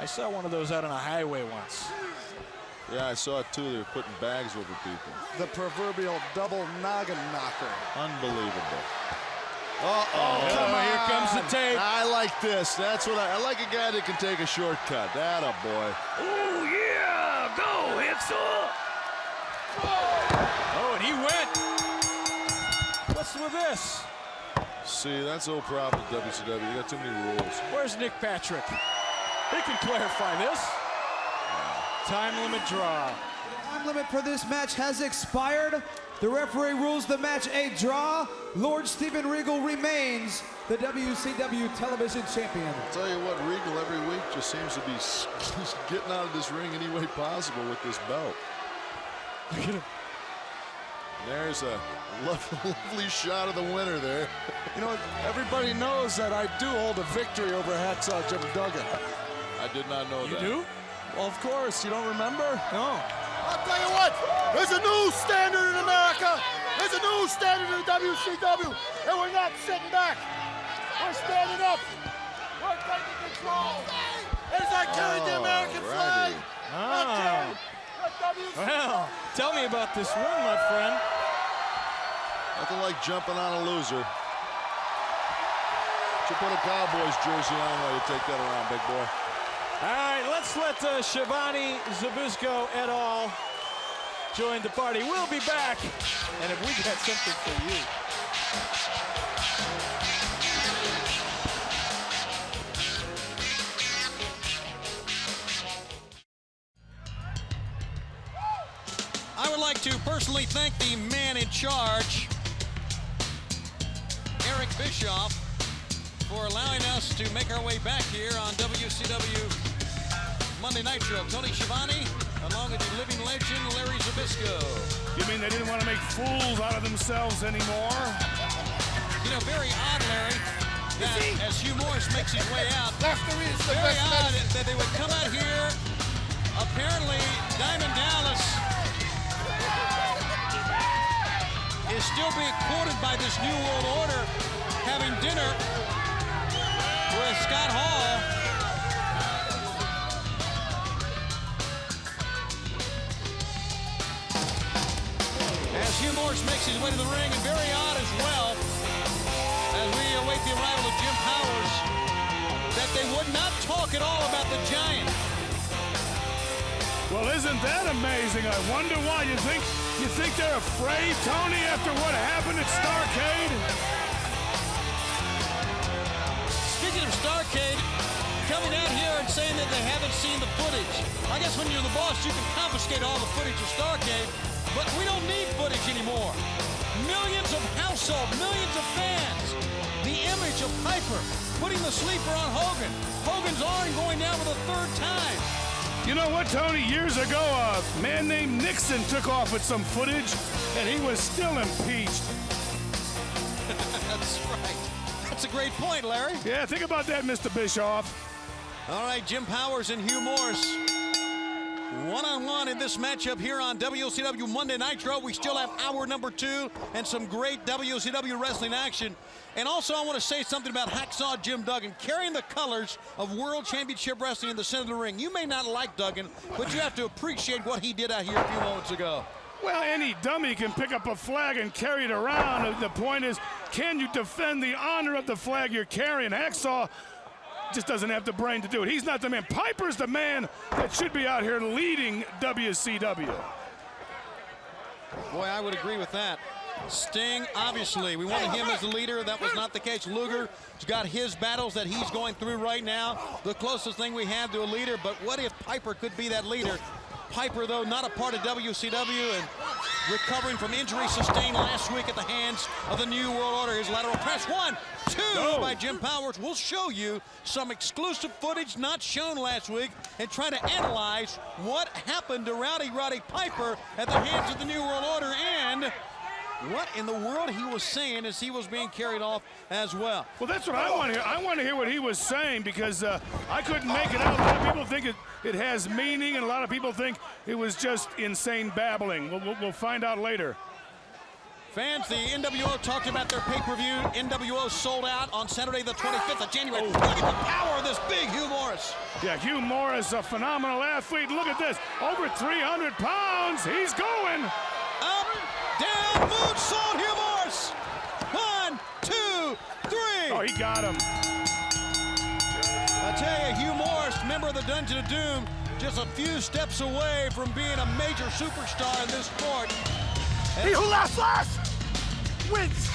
[SPEAKER 13] I saw one of those out on a highway once.
[SPEAKER 12] Yeah, I saw it too. They were putting bags over people.
[SPEAKER 2] The proverbial double noggin knocker.
[SPEAKER 12] Unbelievable.
[SPEAKER 13] Here comes the tape.
[SPEAKER 12] I like this. That's what I like, a guy that can take a shortcut. That a boy.
[SPEAKER 14] Oh, yeah. Go, Hacksaw.
[SPEAKER 13] Oh, and he went. What's with this?
[SPEAKER 12] See, that's the whole problem with WCW. You got too many rules.
[SPEAKER 13] Where's Nick Patrick? He can clarify this. Time limit draw.
[SPEAKER 15] Time limit for this match has expired. The referee rules the match a draw. Lord Steven Regal remains the WCW television champion.
[SPEAKER 12] I'll tell you what, Regal every week just seems to be getting out of this ring any way possible with this belt.
[SPEAKER 13] Look at him.
[SPEAKER 12] There's a lovely shot of the winner there.
[SPEAKER 2] You know, everybody knows that I do hold a victory over Hacksaw Jim Duggan.
[SPEAKER 12] I did not know that.
[SPEAKER 13] You do?
[SPEAKER 2] Well, of course. You don't remember?
[SPEAKER 13] No.
[SPEAKER 6] I'll tell you what, there's a new standard in America. There's a new standard in WCW, and we're not sitting back. We're standing up. We're taking control. As I carry the American flag, I carry the WCW.
[SPEAKER 13] Well, tell me about this win, my friend.
[SPEAKER 12] Nothing like jumping on a loser. Should put a Cowboys jersey on while you take that around, big boy.
[SPEAKER 13] All right, let's let Shivani Zabisco et al. Join the party. We'll be back. And if we got something for you.
[SPEAKER 1] I would like to personally thank the man in charge, Eric Bischoff, for allowing us to make our way back here on WCW Monday Nitro. Tony Schiavone, along with the living legend, Larry Zbyszko.
[SPEAKER 2] You mean they didn't want to make fools out of themselves anymore?
[SPEAKER 1] You know, very odd, Larry, that as Hugh Morris makes his way out, very odd that they would come out here. Apparently, Diamond Dallas is still being quoted by this New World Order having dinner with Scott Hall. As Hugh Morris makes his way to the ring, and very odd as well, as we await the arrival of Jim Powers, that they would not talk at all about the Giant.
[SPEAKER 2] Well, isn't that amazing? I wonder why. You think they're afraid, Tony, after what happened at Starrcade?
[SPEAKER 1] Speaking of Starrcade, coming out here and saying that they haven't seen the footage. I guess when you're the boss, you can confiscate all the footage of Starrcade, but we don't need footage anymore. Millions of households, millions of fans. The image of Piper putting the sleeper on Hogan. Hogan's arm going down for the third time.
[SPEAKER 2] You know what, Tony? Years ago, a man named Nixon took off with some footage, and he was still impeached.
[SPEAKER 1] That's right. That's a great point, Larry.
[SPEAKER 2] Yeah, think about that, Mr. Bischoff.
[SPEAKER 1] All right, Jim Powers and Hugh Morris One-on-one in this matchup here on WCW Monday Nitro. We still have hour number 2 and some great WCW wrestling action. And also I want to say something about Hacksaw Jim Duggan carrying the colors of World Championship Wrestling in the center of the ring. You may not like Duggan, but you have to appreciate what he did out here a few moments ago.
[SPEAKER 2] Well, any dummy can pick up a flag and carry it around. The point is, can you defend the honor of the flag you're carrying? Hacksaw just doesn't have the brain to do it. He's not the man. Piper's the man that should be out here leading WCW.
[SPEAKER 1] Boy, I would agree with that. Sting, obviously, we wanted him as the leader. That was not the case. Luger's got his battles that he's going through right now. The closest thing we have to a leader, but what if Piper could be that leader? Piper, though, not a part of WCW and recovering from injury sustained last week at the hands of the New World Order. His lateral press, 1, 2 by Jim Powers. We'll show you some exclusive footage not shown last week and try to analyze what happened to Rowdy Roddy Piper at the hands of the New World Order and what in the world he was saying as he was being carried off as well.
[SPEAKER 2] Well, that's what I want to hear. I want to hear what he was saying because I couldn't make it out. A lot of people think it has meaning, and a lot of people think it was just insane babbling. We'll find out later.
[SPEAKER 1] Fans, the NWO talked about their pay-per-view. NWO sold out on Saturday the 25th of January. Look at the power of this big Hugh Morris.
[SPEAKER 2] Yeah, Hugh Morris, a phenomenal athlete. Look at this, over 300 pounds. He's going.
[SPEAKER 1] Up, down, moonsault, Hugh Morris. 1, 2, 3.
[SPEAKER 2] Oh, he got him.
[SPEAKER 1] I tell you, Hugh Morris, member of the Dungeon of Doom, just a few steps away from being a major superstar in this sport.
[SPEAKER 11] He who laughs last wins.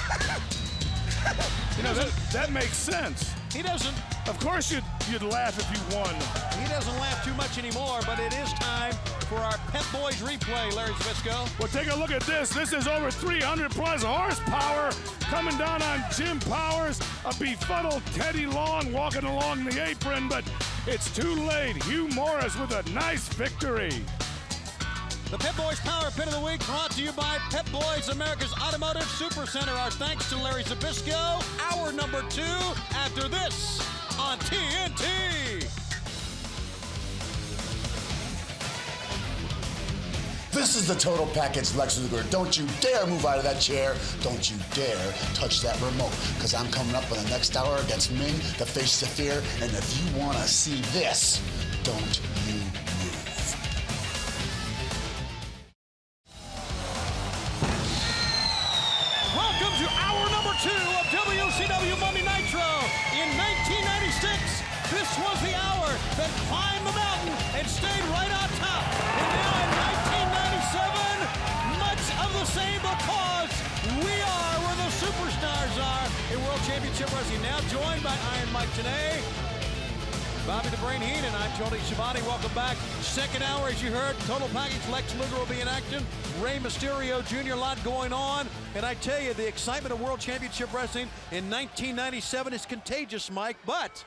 [SPEAKER 2] You know, that makes sense.
[SPEAKER 1] He doesn't.
[SPEAKER 2] Of course you'd laugh if you won.
[SPEAKER 1] He doesn't laugh too much anymore, but it is time for our Pep Boys replay, Larry Zbyszko.
[SPEAKER 2] Well, take a look at this. This is over 300 plus horsepower coming down on Jim Powers. A befuddled Teddy Long walking along the apron, but it's too late. Hugh Morris with a nice victory.
[SPEAKER 1] The Pep Boys Power Pin of the Week brought to you by Pep Boys, America's Automotive Super Center. Our thanks to Larry Zbyszko. Hour number 2 after this on TNT.
[SPEAKER 16] This is the total package, Lex Luger. Don't you dare move out of that chair. Don't you dare touch that remote, because I'm coming up in the next hour against Meng, the Face of Fear, and if you want to see this, don't you move.
[SPEAKER 1] Welcome to hour number 2 of WCW Monday Nitro. In 1996, this was the hour that climbed the mountain and stayed right on top. And now in 1997, much of the same because we are where the superstars are in World Championship Wrestling. Now joined by Iron Mike today, Bobby the Brain Heenan, I'm Tony Schiavone. Welcome back. Second hour, as you heard, total package. Lex Luger will be in action. Rey Mysterio Jr., a lot going on. And I tell you, the excitement of World Championship Wrestling in 1997 is contagious, Mike. But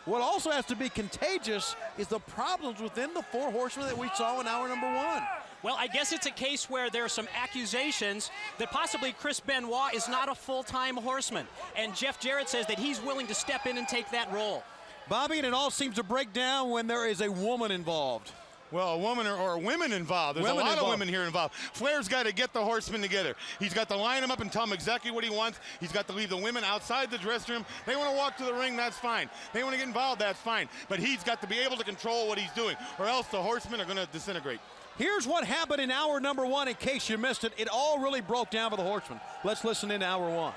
[SPEAKER 1] what also has to be contagious is the problems within the Four Horsemen that we saw in hour number 1.
[SPEAKER 17] Well, I guess it's a case where there are some accusations that possibly Chris Benoit is not a full-time horseman. And Jeff Jarrett says that he's willing to step in and take that role.
[SPEAKER 1] Bobby, and it all seems to break down when there is a woman involved.
[SPEAKER 6] Well, a woman or women involved. There's a lot of women here involved. Flair's got to get the horsemen together. He's got to line them up and tell them exactly what he wants. He's got to leave the women outside the dressing room. They want to walk to the ring, that's fine. They want to get involved, that's fine. But he's got to be able to control what he's doing, or else the horsemen are going to disintegrate.
[SPEAKER 1] Here's what happened in hour number 1, in case you missed it. It all really broke down for the Horsemen. Let's listen in hour 1.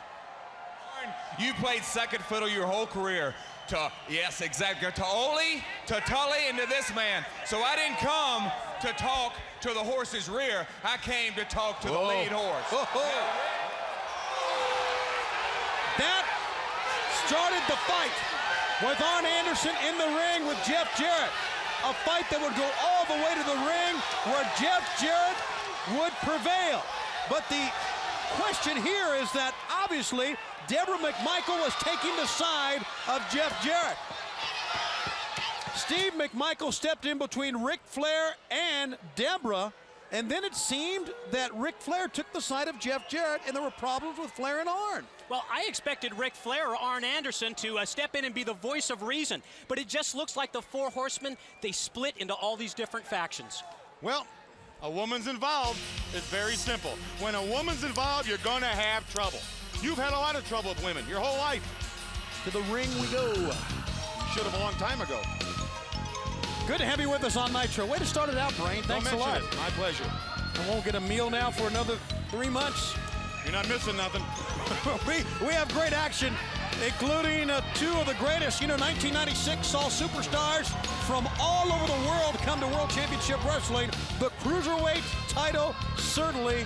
[SPEAKER 8] You played second fiddle your whole career. Yes, exactly. To Ole, to Tully, and to this man. So I didn't come to talk to the horse's rear. I came to talk to the lead horse.
[SPEAKER 1] That started the fight with Arn Anderson in the ring with Jeff Jarrett. A fight that would go all the way to the ring where Jeff Jarrett would prevail. But the question here is that obviously Deborah McMichael was taking the side of Jeff Jarrett. Steve McMichael stepped in between Ric Flair and Deborah, and then it seemed that Ric Flair took the side of Jeff Jarrett, and there were problems with Flair and Arn.
[SPEAKER 17] Well, I expected Ric Flair or Arn Anderson to step in and be the voice of reason, but it just looks like the Four Horsemen, they split into all these different factions.
[SPEAKER 6] Well, a woman's involved. It's very simple. When a woman's involved, you're going to have trouble. You've had a lot of trouble with women your whole life.
[SPEAKER 1] To the ring we go.
[SPEAKER 6] You should have a long time ago.
[SPEAKER 1] Good to have you with us on Nitro. Way to start it out, Brain. Thanks a lot.
[SPEAKER 6] My pleasure.
[SPEAKER 1] I won't get a meal now for another 3 months.
[SPEAKER 6] You're not missing nothing.
[SPEAKER 1] we have great action, including two of the greatest. 1996 saw superstars from all over the world come to World Championship Wrestling. The Cruiserweight title certainly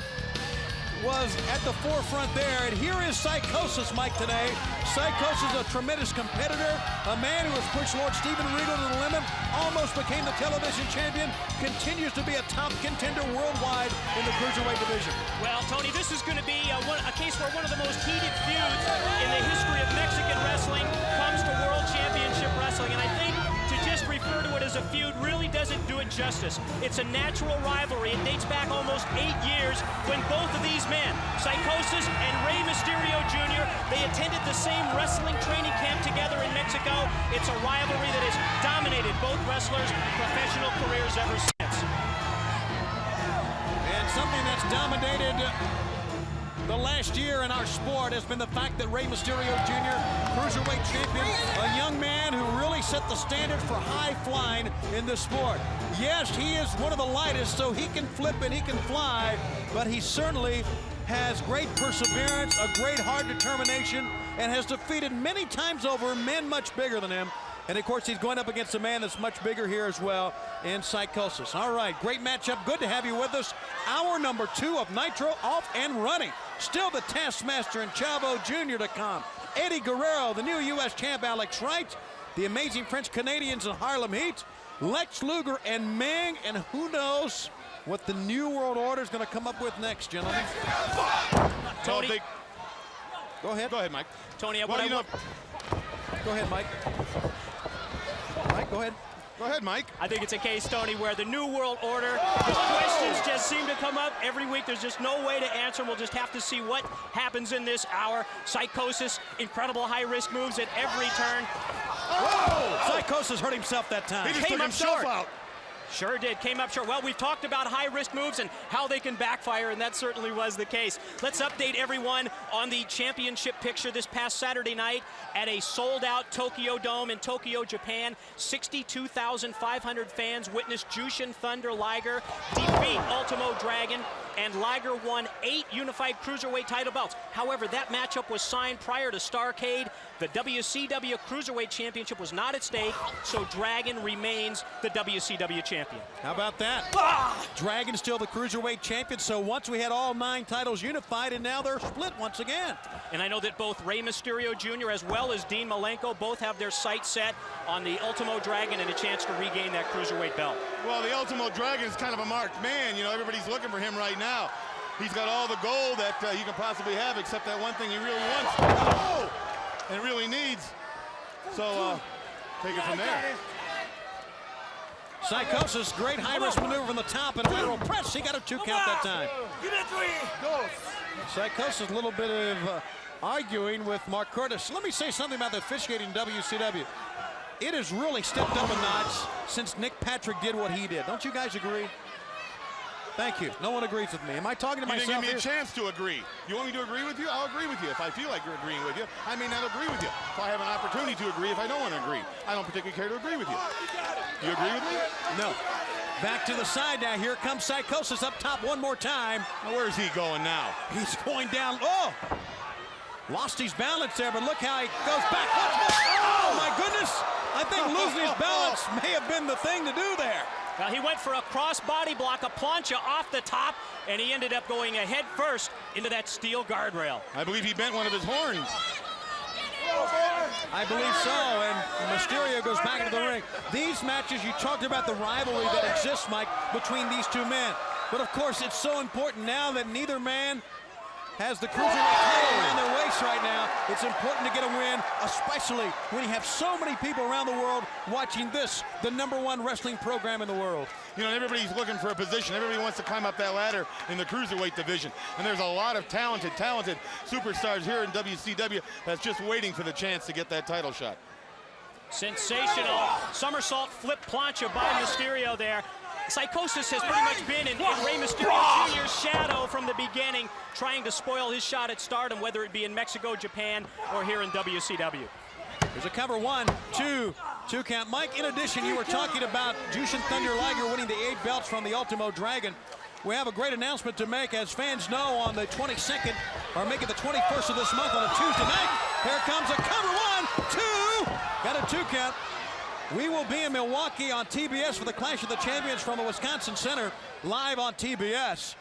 [SPEAKER 1] was at the forefront there. And here is Psychosis, Mike, today. Psychosis is a tremendous competitor, a man who has pushed Lord Steven Regal to the limit, almost became the television champion, continues to be a top contender worldwide in the Cruiserweight division.
[SPEAKER 17] Well, Tony, this is going to be a case where one of the most heated feuds in the history of Mexican wrestling comes to World Championship Wrestling. And I think to just refer to it as a feud really doesn't do it justice. It's a natural rivalry. It dates back almost 8 years when both of these men, Psychosis and Rey Mysterio Jr., they attended the same wrestling training camp together in Mexico. It's a rivalry that has dominated both wrestlers' professional careers ever since.
[SPEAKER 1] And something that's dominated the last year in our sport has been the fact that Rey Mysterio Jr., Cruiserweight champion, a young man who really set the standard for high flying in this sport. Yes, he is one of the lightest, so he can flip and he can fly, but he certainly has great perseverance, a great hard determination, and has defeated many times over men much bigger than him. And of course, he's going up against a man that's much bigger here as well in Psychosis. All right, great matchup. Good to have you with us. Hour number 2 of Nitro off and running. Still the Taskmaster and Chavo Jr. to come. Eddie Guerrero, the new U.S. champ Alex Wright, the amazing French Canadians in Harlem Heat, Lex Luger and Meng, and who knows what the New World Order is going to come up with next, gentlemen.
[SPEAKER 17] Tony.
[SPEAKER 6] Go ahead, Mike.
[SPEAKER 17] Tony,
[SPEAKER 6] Go ahead, Mike.
[SPEAKER 1] Mike, go ahead.
[SPEAKER 6] Go ahead, Mike.
[SPEAKER 17] I think it's a case, Tony, where the New World Order, the questions just seem to come up every week. There's just no way to answer them. We'll just have to see what happens in this hour. Psychosis, incredible high-risk moves at every turn.
[SPEAKER 1] Whoa! Psychosis hurt himself that time.
[SPEAKER 6] He just took himself out.
[SPEAKER 17] Sure did, came up short. Well, we've talked about high-risk moves and how they can backfire, and that certainly was the case. Let's update everyone on the championship picture this past Saturday night at a sold-out Tokyo Dome in Tokyo, Japan. 62,500 fans witnessed Jushin Thunder Liger defeat Ultimo Dragon, and Liger won 8 unified cruiserweight title belts. However, that matchup was signed prior to Starrcade. The WCW Cruiserweight Championship was not at stake, so Dragon remains the WCW champion.
[SPEAKER 1] How about that? Dragon's still the Cruiserweight champion, so once we had all 9 titles unified, and now they're split once again.
[SPEAKER 17] And I know that both Rey Mysterio Jr. as well as Dean Malenko both have their sights set on the Ultimo Dragon and a chance to regain that Cruiserweight belt.
[SPEAKER 6] Well, the Ultimo Dragon is kind of a marked man. Everybody's looking for him right now. He's got all the gold that you can possibly have, except that one thing he really wants. Oh! And really needs. So, take it from there.
[SPEAKER 1] Psychosis, great high-risk maneuver from the top and a lateral press. He got a 2 count that time.
[SPEAKER 14] Give it 3. Go.
[SPEAKER 1] Psychosis, a little bit of arguing with Mark Curtis. Let me say something about the officiating in WCW. It has really stepped up a notch since Nick Patrick did what he did. Don't you guys agree? Thank you. No one agrees with me. Am I talking to myself?
[SPEAKER 6] You didn't give me a chance to agree. You want me to agree with you? I'll agree with you. If I feel like agreeing with you, I may not agree with you. If I have an opportunity to agree, if I don't want to agree, I don't particularly care to agree with you. You agree with me?
[SPEAKER 1] No. Back to the side now. Here comes Psychosis up top one more time.
[SPEAKER 6] Now, where's he going now?
[SPEAKER 1] He's going down. Oh! Lost his balance there, but look how he goes back. Oh, my goodness! I think losing his balance may have been the thing to do there.
[SPEAKER 17] Well, he went for a cross-body block, a plancha off the top, and he ended up going head first into that steel guardrail.
[SPEAKER 6] I believe he bent one of his horns.
[SPEAKER 1] I believe so, and Mysterio goes back into the ring. These matches, you talked about the rivalry that exists, Mike, between these two men. But, of course, it's so important now that neither man has the cruiserweight title around their waist right now. It's important to get a win, especially when you have so many people around the world watching this, the #1 wrestling program in the world.
[SPEAKER 6] Everybody's looking for a position. Everybody wants to climb up that ladder in the cruiserweight division. And there's a lot of talented superstars here in WCW that's just waiting for the chance to get that title shot.
[SPEAKER 17] Sensational somersault flip plancha by Mysterio there. Psychosis has pretty much been in Rey Mysterio Jr.'s shadow from the beginning, trying to spoil his shot at stardom, whether it be in Mexico, Japan, or here in WCW.
[SPEAKER 1] There's a cover, 1, 2 count. Mike, in addition, you were talking about Jushin Thunder Liger winning the 8 belts from the Ultimo Dragon. We have a great announcement to make. As fans know, on the 22nd, or make it the 21st of this month on a Tuesday night, here comes a cover, 1, 2. Got a 2 count. We will be in Milwaukee on TBS for the Clash of the Champions from the Wisconsin Center, live on TBS.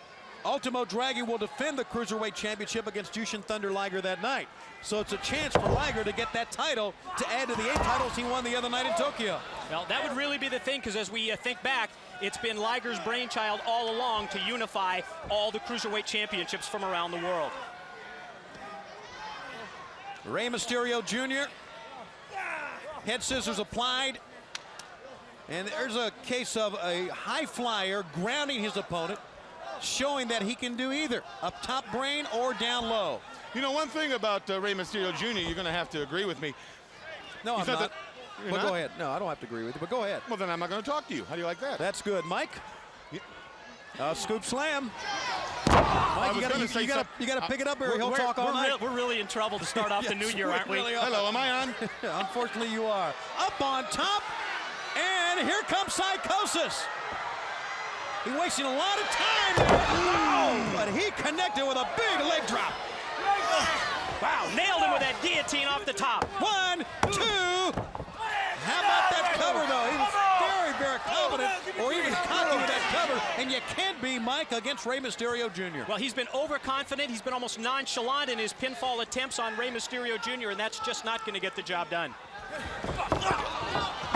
[SPEAKER 1] Ultimo Dragon will defend the Cruiserweight Championship against Jushin Thunder Liger that night. So it's a chance for Liger to get that title to add to the 8 titles he won the other night in Tokyo.
[SPEAKER 17] Well, that would really be the thing, because as we think back, it's been Liger's brainchild all along to unify all the Cruiserweight Championships from around the world.
[SPEAKER 1] Rey Mysterio Jr. Head scissors applied. And there's a case of a high flyer grounding his opponent, showing that he can do either up top brain or down low.
[SPEAKER 6] You know, one thing about Rey Mysterio Jr., you're going to have to agree with me.
[SPEAKER 1] No, I'm not. Well, go ahead. No, I don't have to agree with you, but go ahead.
[SPEAKER 6] Well, then I'm not going to talk to you. How do you like that?
[SPEAKER 1] That's good. Mike? Scoop slam. Mike, you got to pick it up, or he'll talk all night.
[SPEAKER 17] We're really in trouble to start off
[SPEAKER 1] Yes,
[SPEAKER 17] the new year, aren't we?
[SPEAKER 1] Really
[SPEAKER 6] Hello, am I on?
[SPEAKER 1] Unfortunately, you are. Up on top, and here comes Psychosis. He's wasting a lot of time there. Oh, but he connected with a big leg drop.
[SPEAKER 17] Wow, nailed him with that guillotine off the top.
[SPEAKER 1] 1, 2. How about that cover, though? He was very, very confident, or even cocky with that cover, and you can't be, Mike, against Rey Mysterio Jr.
[SPEAKER 17] Well, he's been overconfident. He's been almost nonchalant in his pinfall attempts on Rey Mysterio Jr., and that's just not going to get the job done.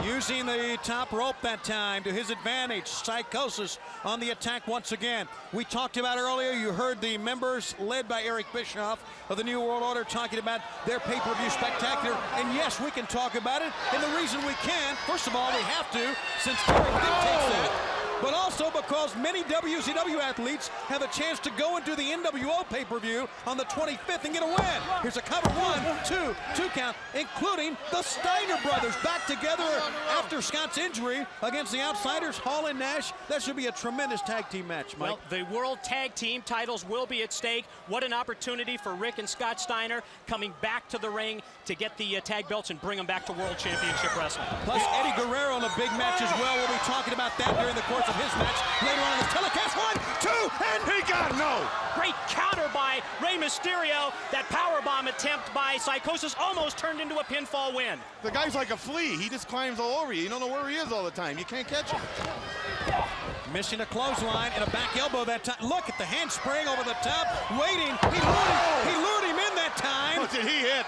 [SPEAKER 1] Using the top rope that time to his advantage. Psychosis on the attack once again. We talked about earlier, you heard the members led by Eric Bischoff of the New World Order talking about their pay-per-view spectacular. And yes, we can talk about it. And the reason we can, first of all, we have to, since Eric dictates that, but also because many WCW athletes have a chance to go into the nWo pay-per-view on the 25th and get a win. Here's a cover, 1, 2 count, including the Steiner brothers back together after Scott's injury against the Outsiders, Hall and Nash. That should be a tremendous tag team match, Mike.
[SPEAKER 17] Well, the World Tag Team titles will be at stake. What an opportunity for Rick and Scott Steiner coming back to the ring to get the tag belts and bring them back to World Championship Wrestling.
[SPEAKER 1] Plus Eddie Guerrero in a big match as well. We'll be talking about that during the course of his match later on in this telecast. 1, 2, and he got no.
[SPEAKER 17] Great counter by Rey Mysterio. That powerbomb attempt by Psychosis almost turned into a pinfall win.
[SPEAKER 6] The guy's like a flea. He just climbs all over you. You don't know where he is all the time. You can't catch him.
[SPEAKER 1] Missing a clothesline and a back elbow that time. Look at the handspring over the top, waiting. He lured him in that time.
[SPEAKER 6] What did he hit?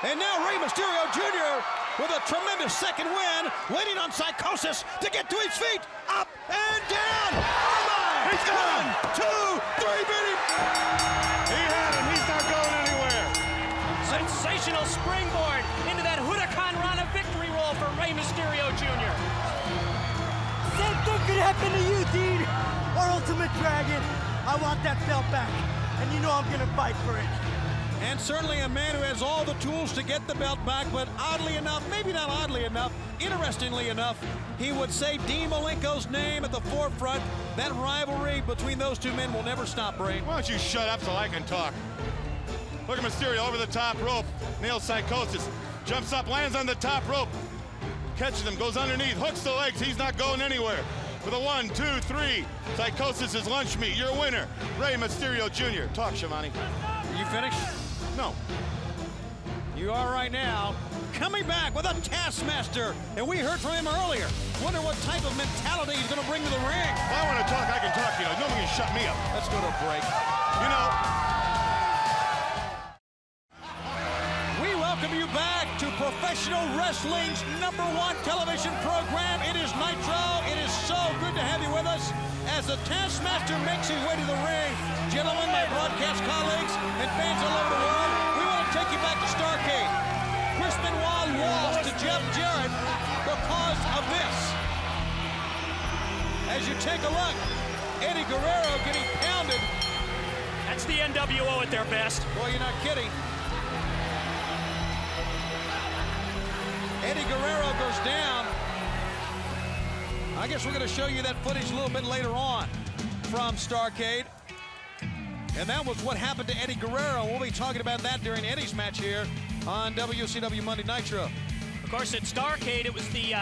[SPEAKER 1] And now Rey Mysterio Jr. with a tremendous second win, waiting on Psychosis to get to his feet. Up and down. Oh, he's gone. 1, 2, 3, beat him.
[SPEAKER 6] He had him. He's not going anywhere.
[SPEAKER 17] Sensational springboard into that Huracan Rana victory roll for Rey Mysterio Jr.
[SPEAKER 18] Same thing could happen to you, Dean. Our Ultimate Dragon. I want that belt back, and you know I'm gonna fight for it.
[SPEAKER 1] And certainly a man who has all the tools to get the belt back, but oddly enough, maybe not oddly enough, interestingly enough, he would say Dean Malenko's name at the forefront. That rivalry between those two men will never stop, Brain.
[SPEAKER 6] Why don't you shut up so I can talk? Look at Mysterio over the top rope. Nails Psychosis. Jumps up, lands on the top rope. Catches him, goes underneath, hooks the legs. He's not going anywhere. With a 1, 2, 3. Psychosis is lunch meat. Your winner, Rey Mysterio Jr. Talk, Shivani.
[SPEAKER 1] You finished?
[SPEAKER 6] No.
[SPEAKER 1] You are right now. Coming back with a Taskmaster. And we heard from him earlier. Wonder what type of mentality he's going to bring to the ring.
[SPEAKER 6] If I want to talk, I can talk. You know, nobody can shut me up.
[SPEAKER 1] Let's go to a break.
[SPEAKER 6] You know.
[SPEAKER 1] We welcome you back to professional wrestling's #1 television program. It is Nitro. It is so good to have you with us as the Taskmaster makes his way to the ring. Gentlemen, my broadcast colleagues, and fans all over the world, we want to take you back to Starrcade. Chris Benoit lost to Jeff Jarrett because of this. As you take a look, Eddie Guerrero getting pounded.
[SPEAKER 17] That's the nWo at their best.
[SPEAKER 1] Boy, you're not kidding. Eddie Guerrero goes down. I guess we're going to show you that footage a little bit later on from Starrcade. And that was what happened to Eddie Guerrero. We'll be talking about that during Eddie's match here on WCW Monday Nitro.
[SPEAKER 17] Of course, at Starrcade, it was the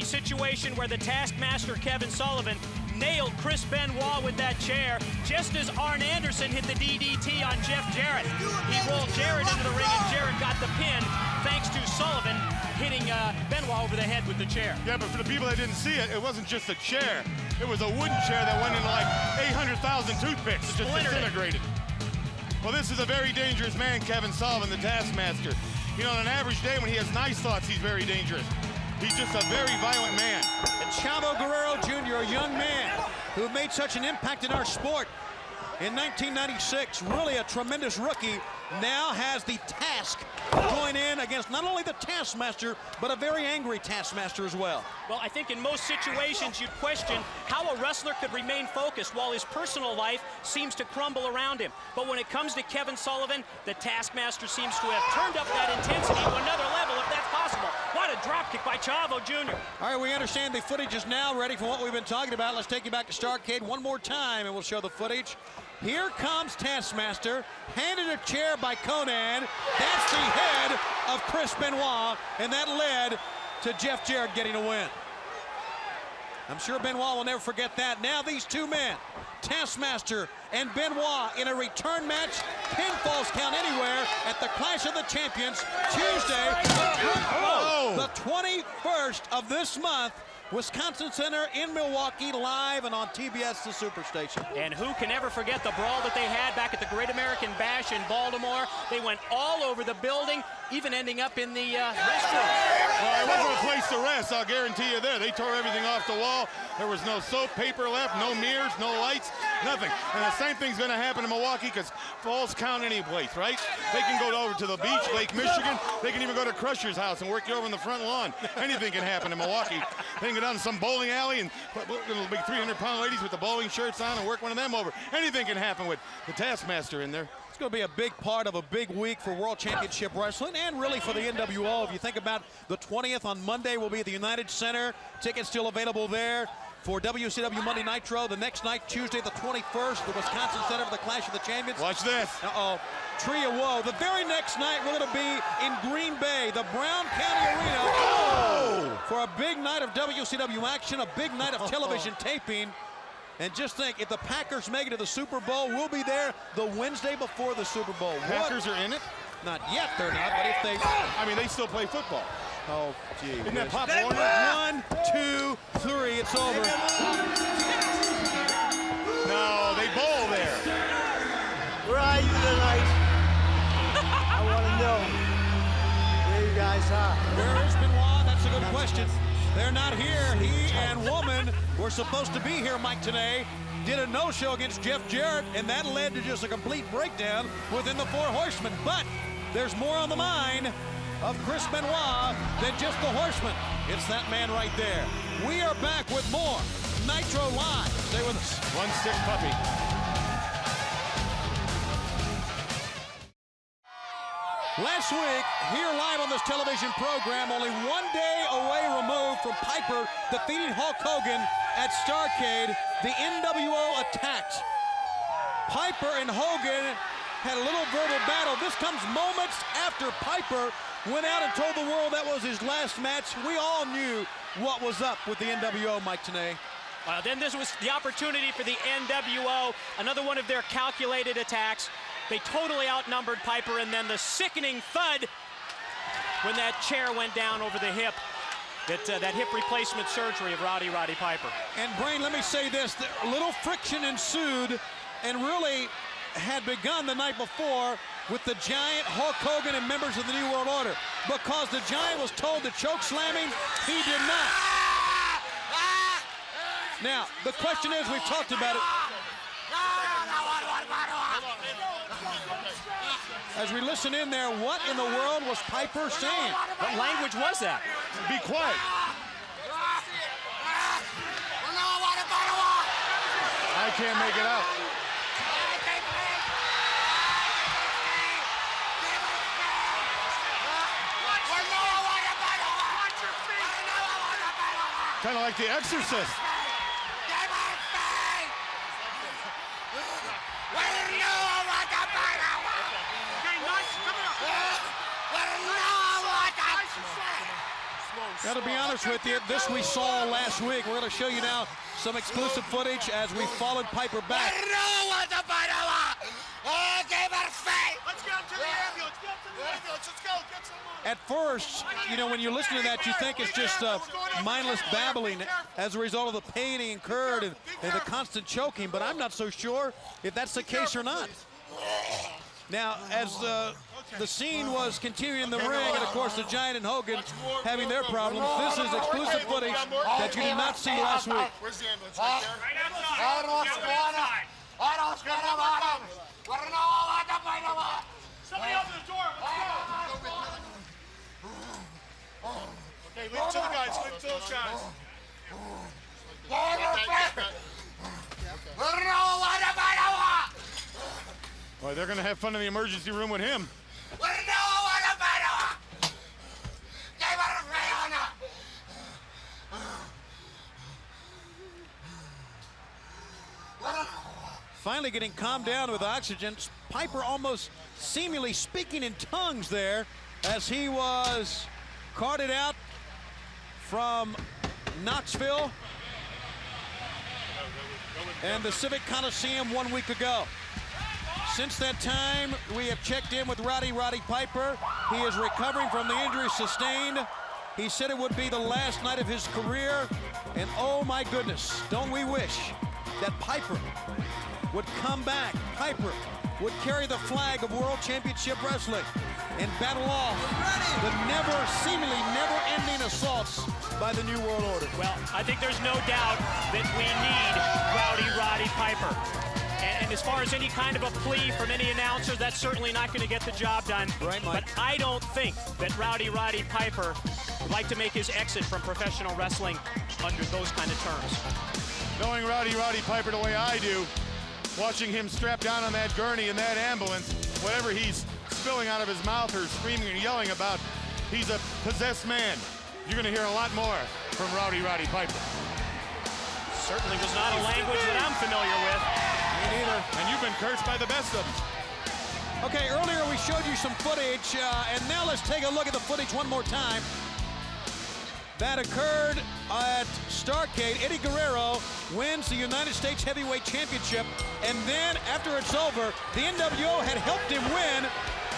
[SPEAKER 17] situation where the Taskmaster, Kevin Sullivan, nailed Chris Benoit with that chair, just as Arn Anderson hit the DDT on Jeff Jarrett. He rolled Jarrett into the ring, and Jarrett got the pin, thanks to Sullivan hitting Benoit over the head with the chair.
[SPEAKER 6] Yeah, but for the people that didn't see it, it wasn't just a chair. It was a wooden chair that went into like 800,000 toothpicks. It just disintegrated. Well, this is a very dangerous man, Kevin Sullivan, the Taskmaster. You know, on an average day when he has nice thoughts, he's very dangerous. He's just a very violent man.
[SPEAKER 1] And Chavo Guerrero Jr., a young man who made such an impact in our sport in 1996, really a tremendous rookie, now has the task going in against not only the Taskmaster, but a very angry Taskmaster as well.
[SPEAKER 17] Well, I think in most situations you'd question how a wrestler could remain focused while his personal life seems to crumble around him. But when it comes to Kevin Sullivan, the Taskmaster seems to have turned up that intensity to another level, if that's possible. What a dropkick by Chavo Jr.
[SPEAKER 1] All right, we understand the footage is now ready for what we've been talking about. Let's take you back to Starrcade one more time, and we'll show the footage. Here comes Taskmaster, handed a chair by Conan. That's the head of Chris Benoit, and that led to Jeff Jarrett getting a win. I'm sure Benoit will never forget that. Now these two men, Taskmaster and Benoit, in a return match, pinfalls count anywhere at the Clash of the Champions, Tuesday, the 21st of this month, Wisconsin Center in Milwaukee, live and on TBS, the Superstation.
[SPEAKER 17] And who can ever forget the brawl that they had back at the Great American Bash in Baltimore? They went all over the building, even ending up in the restroom.
[SPEAKER 6] Well, there wasn't a place to rest, I'll guarantee you there. They tore everything off the wall. There was no soap, paper left, no mirrors, no lights, nothing. And the same thing's going to happen in Milwaukee because falls count any place, right? They can go over to the beach, Lake Michigan. They can even go to Crusher's house and work you over in the front lawn. Anything can happen in Milwaukee. They can go down to some bowling alley and put little big 300-pound ladies with the bowling shirts on and work one of them over. Anything can happen with the Taskmaster in there.
[SPEAKER 1] It's going to be a big part of a big week for World Championship Wrestling and really for the NWO. If you think about the 20th on Monday, will be at the United Center. Tickets still available there. For WCW Monday Nitro, the next night, Tuesday the 21st, the Wisconsin Center for the Clash of the Champions.
[SPEAKER 6] Watch this.
[SPEAKER 1] Uh-oh. Tree of Woe. The very next night, we're going to be in Green Bay, the Brown County Arena, for a big night of WCW action, a big night of television taping. And just think, if the Packers make it to the Super Bowl, we'll be there the Wednesday before the Super Bowl.
[SPEAKER 6] Packers are in it?
[SPEAKER 1] Not yet, they're not, but if they...
[SPEAKER 6] I mean, they still play football.
[SPEAKER 1] Oh, gee.
[SPEAKER 6] Isn't that Pop Warner?
[SPEAKER 1] 1, 2, 3, it's over.
[SPEAKER 6] No, they bowl there.
[SPEAKER 18] Where are you tonight? I want to know where you guys are.
[SPEAKER 1] Where is Benoit? That's a good question. They're not here. He and Woman were supposed to be here, Mike, today. Did a no-show against Jeff Jarrett, and that led to just a complete breakdown within the Four Horsemen. But there's more on the mind of Chris Benoit than just the Horseman. It's that man right there. We are back with more Nitro Live. Stay with us.
[SPEAKER 6] One stick puppy.
[SPEAKER 1] Last week, here live on this television program, only 1 day away removed from Piper defeating Hulk Hogan at Starrcade, the nWo attacked. Piper and Hogan had a little verbal battle. This comes moments after Piper went out and told the world that was his last match. We all knew what was up with the nWo, Mike Tenay.
[SPEAKER 17] Then this was the opportunity for the nWo, another one of their calculated attacks. They totally outnumbered Piper, and then the sickening thud when that chair went down over the hip. That hip replacement surgery of Roddy Piper.
[SPEAKER 1] And Brain, let me say this, a little friction ensued and really had begun the night before with the Giant, Hulk Hogan, and members of the New World Order. Because the Giant was told to choke slam him, he did not. Now, the question is, we've talked about it. As we listen in there, what in the world was Piper saying?
[SPEAKER 17] What language was that?
[SPEAKER 6] Be quiet. I can't make it out.
[SPEAKER 2] Kind of like The Exorcist.
[SPEAKER 1] Now, to be honest with you, this we saw last week. We're going to show you now some exclusive footage as we followed Piper back.
[SPEAKER 11] Let's get him to the ambulance. Get him to the ambulance. Let's go. Get someone.
[SPEAKER 1] At first, you know, when you listen to that, you think it's just mindless babbling as a result of the pain he incurred and the constant choking, but I'm not so sure if that's the case or not. Now, as the scene was continuing in the ring, and of course the Giant and Hogan having their problems, this is exclusive footage that you did not see last week.
[SPEAKER 11] Where's the ambulance? Right there? Somebody open the door. Let's go. Okay, leave it to the guys. Leave it to those guys.
[SPEAKER 2] Boy, they're going to have fun in the emergency room with him.
[SPEAKER 1] Finally getting calmed down with oxygen. Piper almost seemingly speaking in tongues there as he was carted out from Knoxville and the Civic Coliseum 1 week ago. Since that time, we have checked in with Roddy Piper. He is recovering from the injury sustained. He said it would be the last night of his career, and oh my goodness, don't we wish that Piper would come back. Piper would carry the flag of World Championship Wrestling and battle off the seemingly never-ending assaults by the New World Order.
[SPEAKER 17] Well, I think there's no doubt that we need Roddy Piper. And as far as any kind of a plea from any announcer, that's certainly not going to get the job done.
[SPEAKER 1] Right, Mike.
[SPEAKER 17] But I don't think that Roddy Piper would like to make his exit from professional wrestling under those kind of terms.
[SPEAKER 2] Knowing Roddy Piper the way I do, watching him strapped down on that gurney in that ambulance, whatever he's spilling out of his mouth or screaming and yelling about, he's a possessed man. You're going to hear a lot more from Roddy Piper.
[SPEAKER 17] Certainly was not a language that I'm familiar with.
[SPEAKER 2] Me neither. And you've been cursed by the best of them.
[SPEAKER 1] Okay, earlier we showed you some footage, and now let's take a look at the footage one more time. That occurred at Starrcade. Eddie Guerrero wins the United States Heavyweight Championship, and then after it's over, the nWo had helped him win.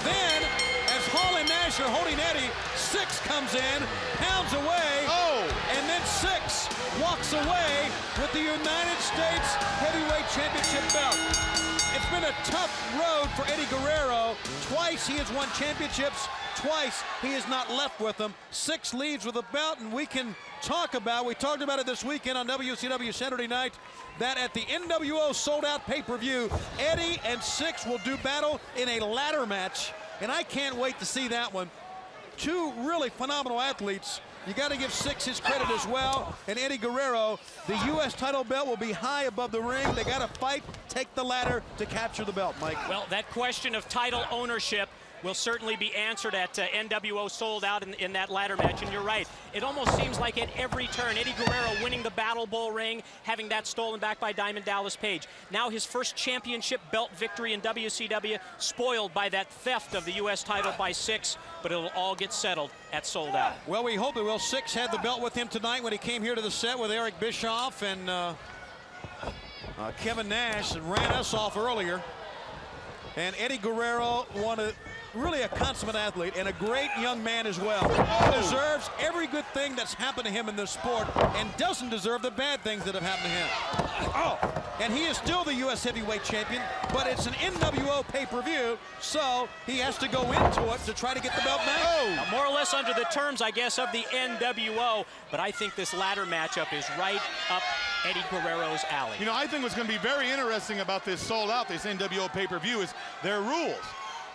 [SPEAKER 1] Then, as Hall and Nash are holding Eddie, Six comes in, pounds away, and then Six walks away with the United States Heavyweight Championship belt. It's been a tough road for Eddie Guerrero. Twice he has won championships. Twice he has not left with them. Six leaves with a belt, and we can talk about, we talked about it this weekend on WCW Saturday night, that at the nWo sold-out pay-per-view, Eddie and Six will do battle in a ladder match, and I can't wait to see that one. Two really phenomenal athletes. You got to give Six his credit as well. And Eddie Guerrero, the U.S. title belt will be high above the ring. They got to fight, take the ladder to capture the belt, Mike.
[SPEAKER 17] Well, that question of title ownership will certainly be answered at nWo sold out in that ladder match, and you're right. It almost seems like at every turn, Eddie Guerrero winning the Battle Bowl ring, having that stolen back by Diamond Dallas Page. Now his first championship belt victory in WCW, spoiled by that theft of the U.S. title by Six, but it'll all get settled at sold out.
[SPEAKER 1] Well, we hope it will. Six had the belt with him tonight when he came here to the set with Eric Bischoff and Kevin Nash, and ran us off earlier. And Eddie Guerrero really a consummate athlete and a great young man as well. Deserves every good thing that's happened to him in this sport and doesn't deserve the bad things that have happened to him. And he is still the U.S. heavyweight champion, but it's an nWo pay-per-view, so he has to go into it to try to get the belt back.
[SPEAKER 17] Now, more or less under the terms, I guess, of the nWo, but I think this ladder matchup is right up Eddie Guerrero's alley.
[SPEAKER 2] You know, I think what's going to be very interesting about this sold out, this nWo pay-per-view, is their rules.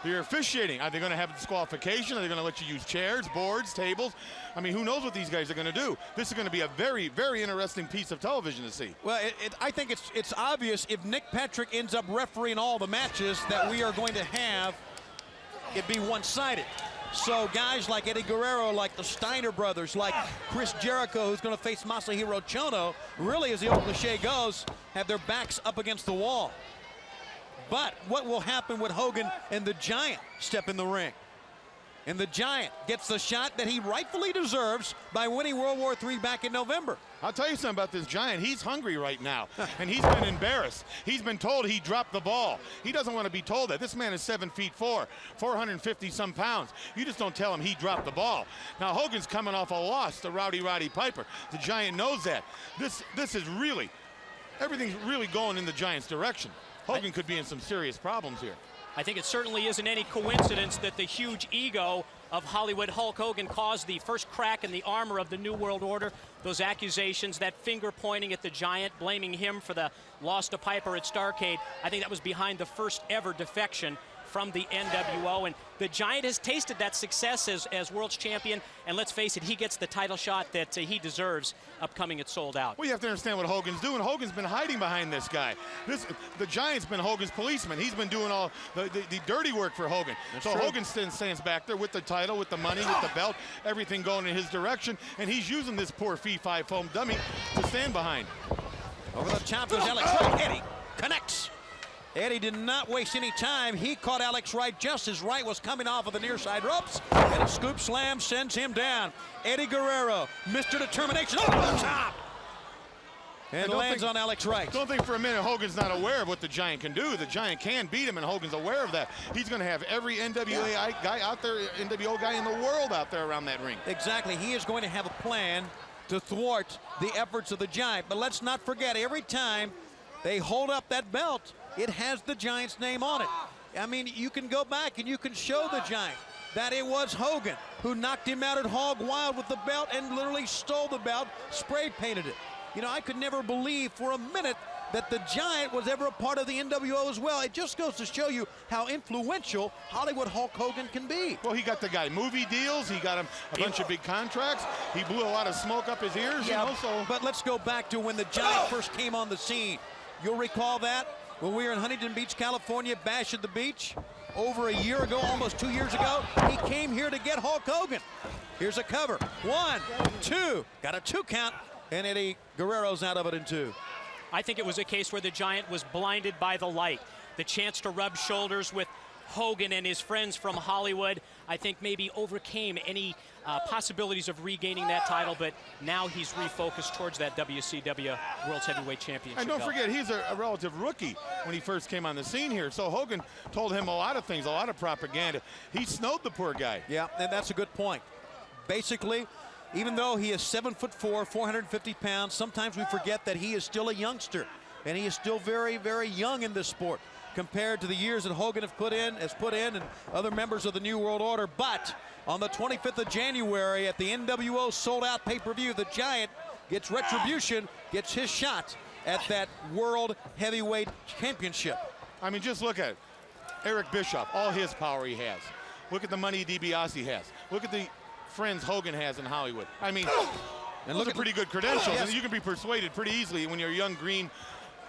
[SPEAKER 2] Your officiating. Are they going to have disqualification? Are they going to let you use chairs, boards, tables? I mean, who knows what these guys are going to do? This is going to be a very, very interesting piece of television to see.
[SPEAKER 1] Well, I think it's obvious if Nick Patrick ends up refereeing all the matches that we are going to have, it'd be one-sided. So guys like Eddie Guerrero, like the Steiner brothers, like Chris Jericho, who's going to face Masahiro Chono, really, as the old cliche goes, have their backs up against the wall. But what will happen when Hogan and the Giant step in the ring? And the Giant gets the shot that he rightfully deserves by winning World War III back in November.
[SPEAKER 6] I'll tell you something about this Giant. He's hungry right now, and he's been embarrassed. He's been told he dropped the ball. He doesn't want to be told that. This man is 7'4", 450-some pounds. You just don't tell him he dropped the ball. Now, Hogan's coming off a loss to Rowdy Roddy Piper. The Giant knows that. This is really, everything's really going in the Giant's direction. Hogan could be in some serious problems here.
[SPEAKER 17] I think it certainly isn't any coincidence that the huge ego of Hollywood Hulk Hogan caused the first crack in the armor of the New World Order. Those accusations, that finger pointing at the Giant, blaming him for the loss to Piper at Starrcade, I think that was behind the first ever defection from the nWo. And the Giant has tasted that success as world's champion. And let's face it, he gets the title shot that he deserves upcoming at Sold Out.
[SPEAKER 6] Well, you have to understand what Hogan's doing. Hogan's been hiding behind this guy. The Giant's been Hogan's policeman. He's been doing all the dirty work for Hogan. So Hogan stands back there with the title, with the money, with the belt, everything going in his direction. And he's using this poor fee-fi foam dummy to stand behind.
[SPEAKER 1] Over the top goes Alex Wright. Eddie connects. Eddie did not waste any time. He caught Alex Wright just as Wright was coming off of the near side ropes. And a scoop slam sends him down. Eddie Guerrero, Mr. Determination, over the top. And lands on Alex Wright.
[SPEAKER 6] Don't think for a minute Hogan's not aware of what the Giant can do. The Giant can beat him, and Hogan's aware of that. He's going to have every NWO guy out there, NWO guy in the world out there around that ring.
[SPEAKER 1] Exactly. He is going to have a plan to thwart the efforts of the Giant. But let's not forget, every time they hold up that belt, it has the Giant's name on it. I mean, you can go back and you can show the Giant that it was Hogan who knocked him out at Hog Wild with the belt and literally stole the belt, spray painted it. You know, I could never believe for a minute that the Giant was ever a part of the nWo as well. It just goes to show you how influential Hollywood Hulk Hogan can be.
[SPEAKER 6] Well, he got the guy movie deals. He got him a bunch of big contracts. He blew a lot of smoke up his ears,
[SPEAKER 1] yeah,
[SPEAKER 6] you know, so.
[SPEAKER 1] But let's go back to when the Giant first came on the scene. You'll recall that when we were in Huntington Beach, California, Bash at the Beach, over a year ago, almost 2 years ago. He came here to get Hulk Hogan. Here's a cover. 1, 2. Got a 2 count, and Eddie Guerrero's out of it in 2.
[SPEAKER 17] I think it was a case where the Giant was blinded by the light. The chance to rub shoulders with Hogan and his friends from Hollywood, I think maybe overcame any possibilities of regaining that title, but now he's refocused towards that WCW World's Heavyweight Championship.
[SPEAKER 6] And don't forget, he's a relative rookie when he first came on the scene here, so Hogan told him a lot of things, a lot of propaganda. He snowed the poor guy.
[SPEAKER 1] Yeah, and that's a good point. Basically, even though he is 7'4", 450 pounds, sometimes we forget that he is still a youngster, and he is still very, very young in this sport compared to the years that Hogan has put in, and other members of the New World Order. But on the 25th of January at the nWo Sold Out pay-per-view, the Giant gets retribution, gets his shot at that World Heavyweight Championship.
[SPEAKER 6] I mean, just look at it. Eric Bischoff, all his power he has. Look at the money DiBiase has. Look at the friends Hogan has in Hollywood. I mean, and those are pretty good credentials, yes. And you can be persuaded pretty easily when you're a young, green,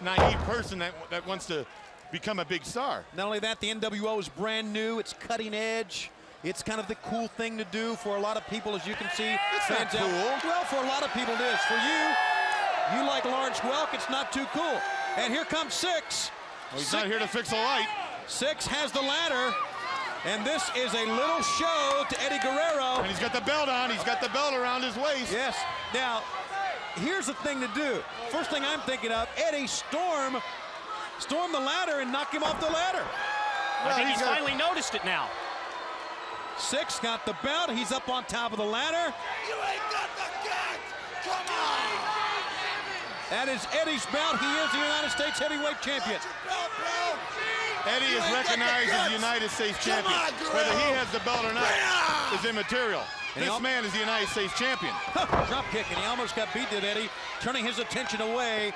[SPEAKER 6] naive person that wants to become a big star.
[SPEAKER 1] Not only that, the nWo is brand new. It's cutting edge. It's kind of the cool thing to do for a lot of people, as you can see.
[SPEAKER 6] It's not cool.
[SPEAKER 1] Well, for a lot of people it is. For you like Lawrence Welk, it's not too cool. And here comes Six.
[SPEAKER 6] Well, he's not here to fix a light.
[SPEAKER 1] Six has the ladder. And this is a little show to Eddie Guerrero.
[SPEAKER 6] And he's got the belt on. He's got the belt around his waist.
[SPEAKER 1] Yes. Now, here's the thing to do. First thing I'm thinking of, Eddie storm the ladder and knock him off the ladder.
[SPEAKER 17] I think he's finally noticed it now.
[SPEAKER 1] Six got the belt. He's up on top of the ladder.
[SPEAKER 11] You ain't got the guts. Come on.
[SPEAKER 1] That is Eddie's belt. He is the United States Heavyweight Champion.
[SPEAKER 6] Eddie is recognized as the United States champion. Whether he has the belt or not is immaterial. This man is the United States champion.
[SPEAKER 1] Drop kick, and he almost got beat to Eddie, turning his attention away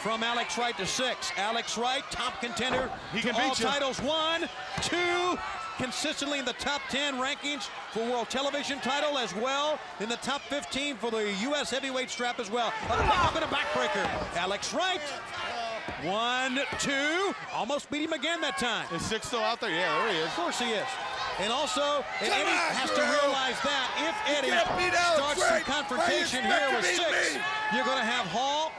[SPEAKER 1] from Alex Wright to Six. Alex Wright, top contender.
[SPEAKER 6] He can
[SPEAKER 1] all
[SPEAKER 6] beat you.
[SPEAKER 1] Titles 1, 2, consistently in the top 10 rankings for World Television title, as well in the top 15 for the U.S. Heavyweight strap as well. A pickup and a backbreaker. Alex Wright. 1, 2, almost beat him again that time.
[SPEAKER 6] Is Six still out there? Yeah, there he is.
[SPEAKER 1] Of course he is. And also, Eddie has to realize that if Eddie starts some confrontation here with Six, you're going to have Hall,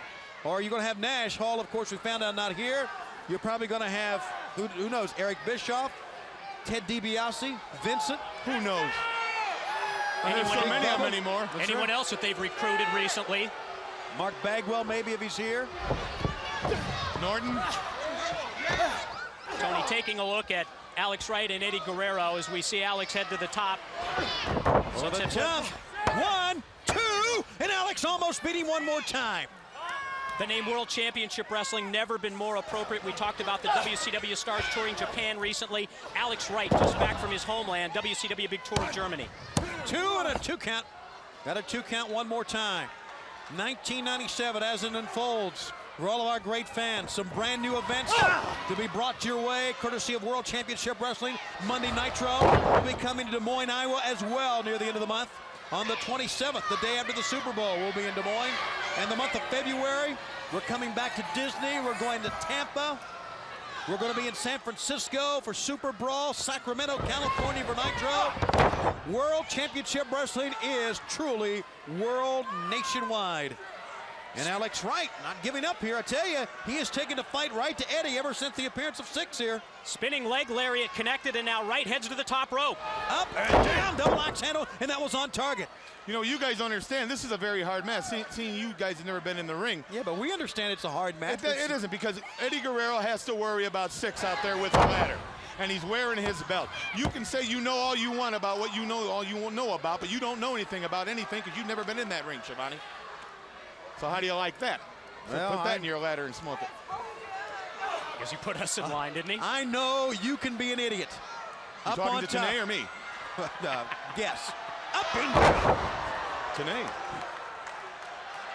[SPEAKER 1] or you're going to have Nash. Hall, of course, we found out not here. You're probably going to have, who knows, Eric Bischoff, Ted DiBiase, Vincent. Who knows?
[SPEAKER 2] There's so many of them anymore.
[SPEAKER 17] Anyone else that they've recruited recently?
[SPEAKER 1] Mark Bagwell, maybe, if he's here.
[SPEAKER 2] Norton.
[SPEAKER 17] Tony taking a look at Alex Wright and Eddie Guerrero as we see Alex head to the top.
[SPEAKER 1] For the jump. 1, 2, and Alex almost beat him one more time.
[SPEAKER 17] The name World Championship Wrestling never been more appropriate. We talked about the WCW stars touring Japan recently. Alex Wright just back from his homeland, WCW Big Tour of Germany.
[SPEAKER 1] 2 and a 2 count. Got a 2 count one more time. 1997 as it unfolds. For all of our great fans, some brand new events to be brought your way, courtesy of World Championship Wrestling. Monday Nitro will be coming to Des Moines, Iowa as well near the end of the month. On the 27th, the day after the Super Bowl, we'll be in Des Moines. And the month of February, we're coming back to Disney. We're going to Tampa. We're going to be in San Francisco for Super Brawl, Sacramento, California for Nitro. World Championship Wrestling is truly world nationwide. And Alex Wright not giving up here. I tell you, he has taken the fight right to Eddie ever since the appearance of Six here.
[SPEAKER 17] Spinning leg lariat connected, and now Wright heads to the top rope.
[SPEAKER 1] Up and down, double axe handle, and that was on target.
[SPEAKER 2] You know, you guys understand this is a very hard match. Seeing you guys have never been in the ring.
[SPEAKER 1] Yeah, but we understand it's a hard match.
[SPEAKER 2] It isn't, because Eddie Guerrero has to worry about Six out there with a ladder. And he's wearing his belt. You can say you know all you want about what you know, all you know about, but you don't know anything about anything because you've never been in that ring, Shivani. So how do you like that? So put that in your ladder and smoke it.
[SPEAKER 17] Guess he put us in line, didn't he?
[SPEAKER 1] I know you can be an idiot.
[SPEAKER 2] You
[SPEAKER 1] Up
[SPEAKER 2] talking
[SPEAKER 1] on
[SPEAKER 2] to
[SPEAKER 1] top.
[SPEAKER 2] Tenay or me?
[SPEAKER 1] Guess. Up and down.
[SPEAKER 2] Tenay.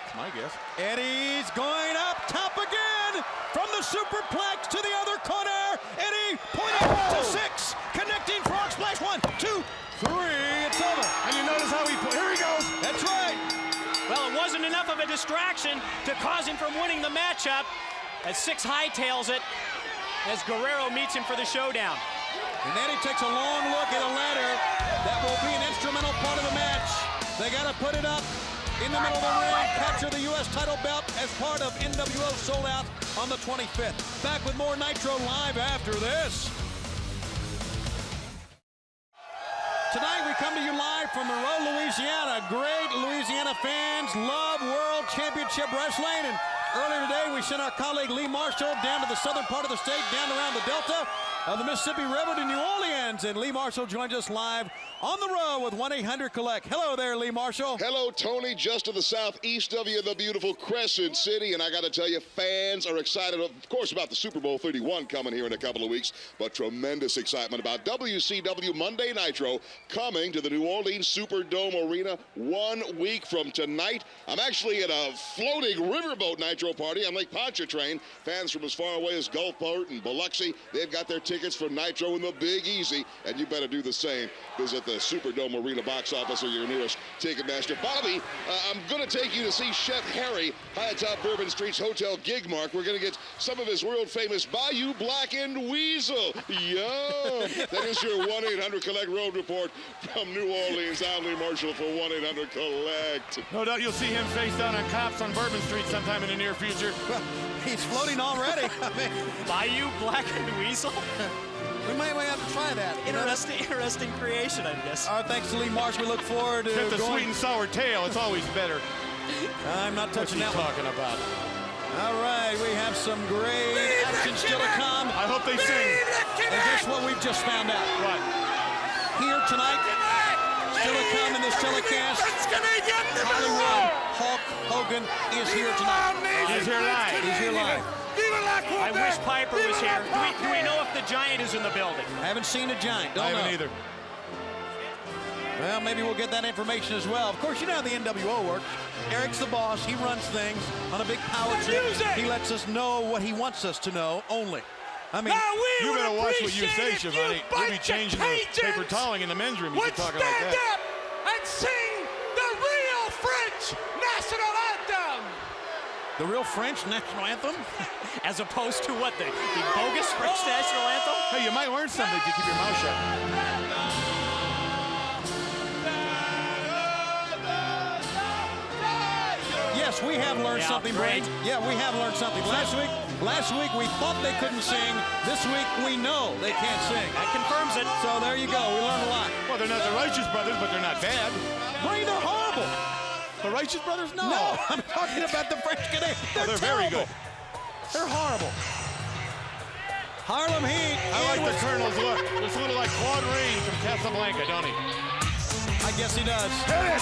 [SPEAKER 2] That's my guess.
[SPEAKER 1] Eddie's going up top again from the superplex to the other corner. Eddie pointing to Six, connecting frog splash. 1, 2, 3. It's over.
[SPEAKER 2] And you notice how here he goes.
[SPEAKER 1] That's right.
[SPEAKER 17] Well, it wasn't enough of a distraction to cause him from winning the matchup as Six hightails it as Guerrero meets him for the showdown.
[SPEAKER 1] And Eddie takes a long look at a ladder that will be an instrumental part of the match. They got to put it up in the middle of the ring, capture the U.S. title belt as part of nWo Sold Out on the 25th. Back with more Nitro live after this. Tonight we come to you live from Monroe, Louisiana. Great Louisiana fans love World Championship Wrestling. And earlier today we sent our colleague Lee Marshall down to the southern part of the state, down around the Delta of the Mississippi River to New Orleans. And Lee Marshall joins us live on the road with 1-800-COLLECT. Hello there, Lee Marshall.
[SPEAKER 19] Hello, Tony, just to the southeast of you in the beautiful Crescent City. And I got to tell you, fans are excited, of course, about the Super Bowl 31 coming here in a couple of weeks, but tremendous excitement about WCW Monday Nitro coming to the New Orleans Superdome Arena 1 week from tonight. I'm actually at a floating riverboat Nitro party on Lake Pontchartrain. Fans from as far away as Gulfport and Biloxi, they've got their tickets for Nitro in the Big Easy, and you better do the same. Visit the Superdome Arena box office or your nearest Ticketmaster. Bobby, I'm going to take you to see Chef Harry high atop Bourbon Street's Hotel Gigmark. We're going to get some of his world-famous Bayou Blackened Weasel. Yum! That is your 1-800-COLLECT road report from New Orleans. I'm Lee Marshall for 1-800-COLLECT.
[SPEAKER 2] No doubt you'll see him face down on cops on Bourbon Street sometime in the near future.
[SPEAKER 1] He's floating already.
[SPEAKER 17] Bayou Blackened Weasel?
[SPEAKER 1] We might have to try that.
[SPEAKER 17] Interesting creation, I guess.
[SPEAKER 1] Our thanks to Lee Marsh. We look forward to
[SPEAKER 2] Get the sweet and sour tail. It's always better.
[SPEAKER 1] I'm not touching that
[SPEAKER 2] What's he talking about?
[SPEAKER 1] All right, we have some great action still to come.
[SPEAKER 2] I hope they sing.
[SPEAKER 1] And guess what we've just found out?
[SPEAKER 2] What?
[SPEAKER 1] Here tonight, still to come in this telecast, Hollywood Hulk Hogan is here tonight.
[SPEAKER 2] He's here live.
[SPEAKER 1] He's here live.
[SPEAKER 17] I wish Piper was here. Do we know if the Giant is in the building?
[SPEAKER 1] Haven't seen a Giant. Don't
[SPEAKER 2] I
[SPEAKER 1] know.
[SPEAKER 2] haven't either.
[SPEAKER 1] Well, maybe we'll get that information as well. Of course, you know how the nWo works. Eric's the boss. He runs things on a big power trip. He lets us know what he wants us to know only. I mean,
[SPEAKER 2] you better watch what you say, Shivani. You'll be changing the paper toweling in the men's room. You be talking like that.
[SPEAKER 11] Stand up and sing the real French national anthem.
[SPEAKER 1] The real French national anthem?
[SPEAKER 17] As opposed to what, the bogus French national anthem?
[SPEAKER 6] Hey, you might learn something if you keep your mouth shut.
[SPEAKER 1] Yes, we have learned something, Brent. Yeah, we have learned something. Last week we thought they couldn't sing. This week we know they can't sing.
[SPEAKER 17] That confirms it.
[SPEAKER 1] So there you go. We learned a lot.
[SPEAKER 6] Well, they're not the Righteous Brothers, but they're not bad.
[SPEAKER 1] Brady, they're horrible.
[SPEAKER 6] The Righteous Brothers? No.
[SPEAKER 1] No, I'm talking about the French Canadians. They're
[SPEAKER 6] very good.
[SPEAKER 1] They're horrible. Harlem Heat.
[SPEAKER 6] I like the Colonel's look. Looks a little like Claude Rains from Casablanca, don't he?
[SPEAKER 1] I guess he does.
[SPEAKER 6] Hit it!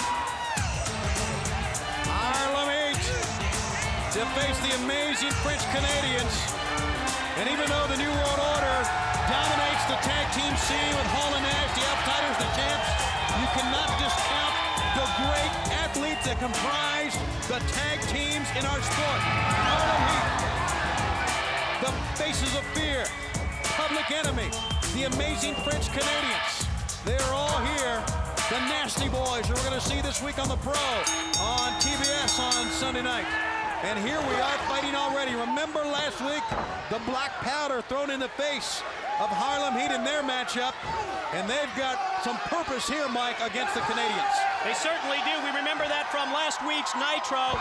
[SPEAKER 1] Harlem Heat to face the amazing French Canadians. And even though the New World Order dominates the tag team scene with Hall and Nash, the Outsiders, the champs, you cannot discount the great athletes that comprise the tag teams in our sport. Harlem Heat, the Faces of Fear, Public Enemy, the amazing French Canadians. They're all here. The Nasty Boys, who we're going to see this week on the Pro on TBS on Sunday night. And here we are fighting already. Remember last week, the black powder thrown in the face of Harlem Heat in their matchup. And they've got some purpose here, Mike, against the Canadians.
[SPEAKER 17] They certainly do. We remember that from last week's Nitro.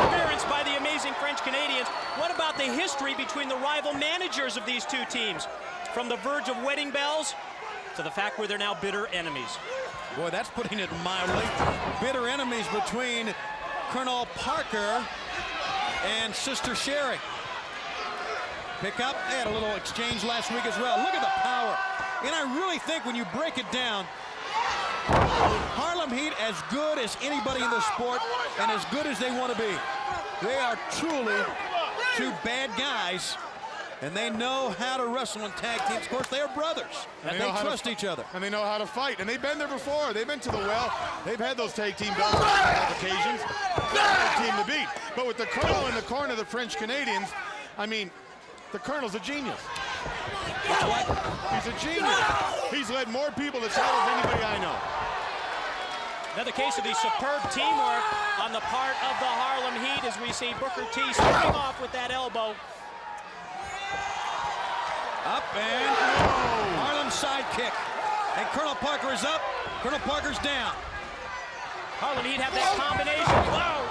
[SPEAKER 17] Interference by the amazing French Canadians. What about the history between the rival managers of these two teams? From the verge of wedding bells to the fact where they're now bitter enemies.
[SPEAKER 1] Boy, that's putting it mildly. Bitter enemies between Colonel Parker and Sister Sherry. Pick up. They had a little exchange last week as well. Look at the power. And I really think when you break it down, Harlem Heat as good as anybody in the sport and as good as they want to be. They are truly two bad guys. And they know how to wrestle in tag teams. Of course, they are brothers. And they trust each other.
[SPEAKER 6] And they know how to fight. And they've been there before. They've been to the well. They've had those tag team belts on occasions. They're a team to beat. But with the Colonel in the corner of the French Canadians, I mean, the Colonel's a genius.
[SPEAKER 1] What?
[SPEAKER 6] He's a genius. He's led more people to titles than anybody I know.
[SPEAKER 17] Another case of the superb teamwork on the part of the Harlem Heat as we see Booker T starting off with that elbow.
[SPEAKER 1] Up and Harlem sidekick. And Colonel Parker is up. Colonel Parker's down.
[SPEAKER 17] Harlem Heat have that combination. Whoa!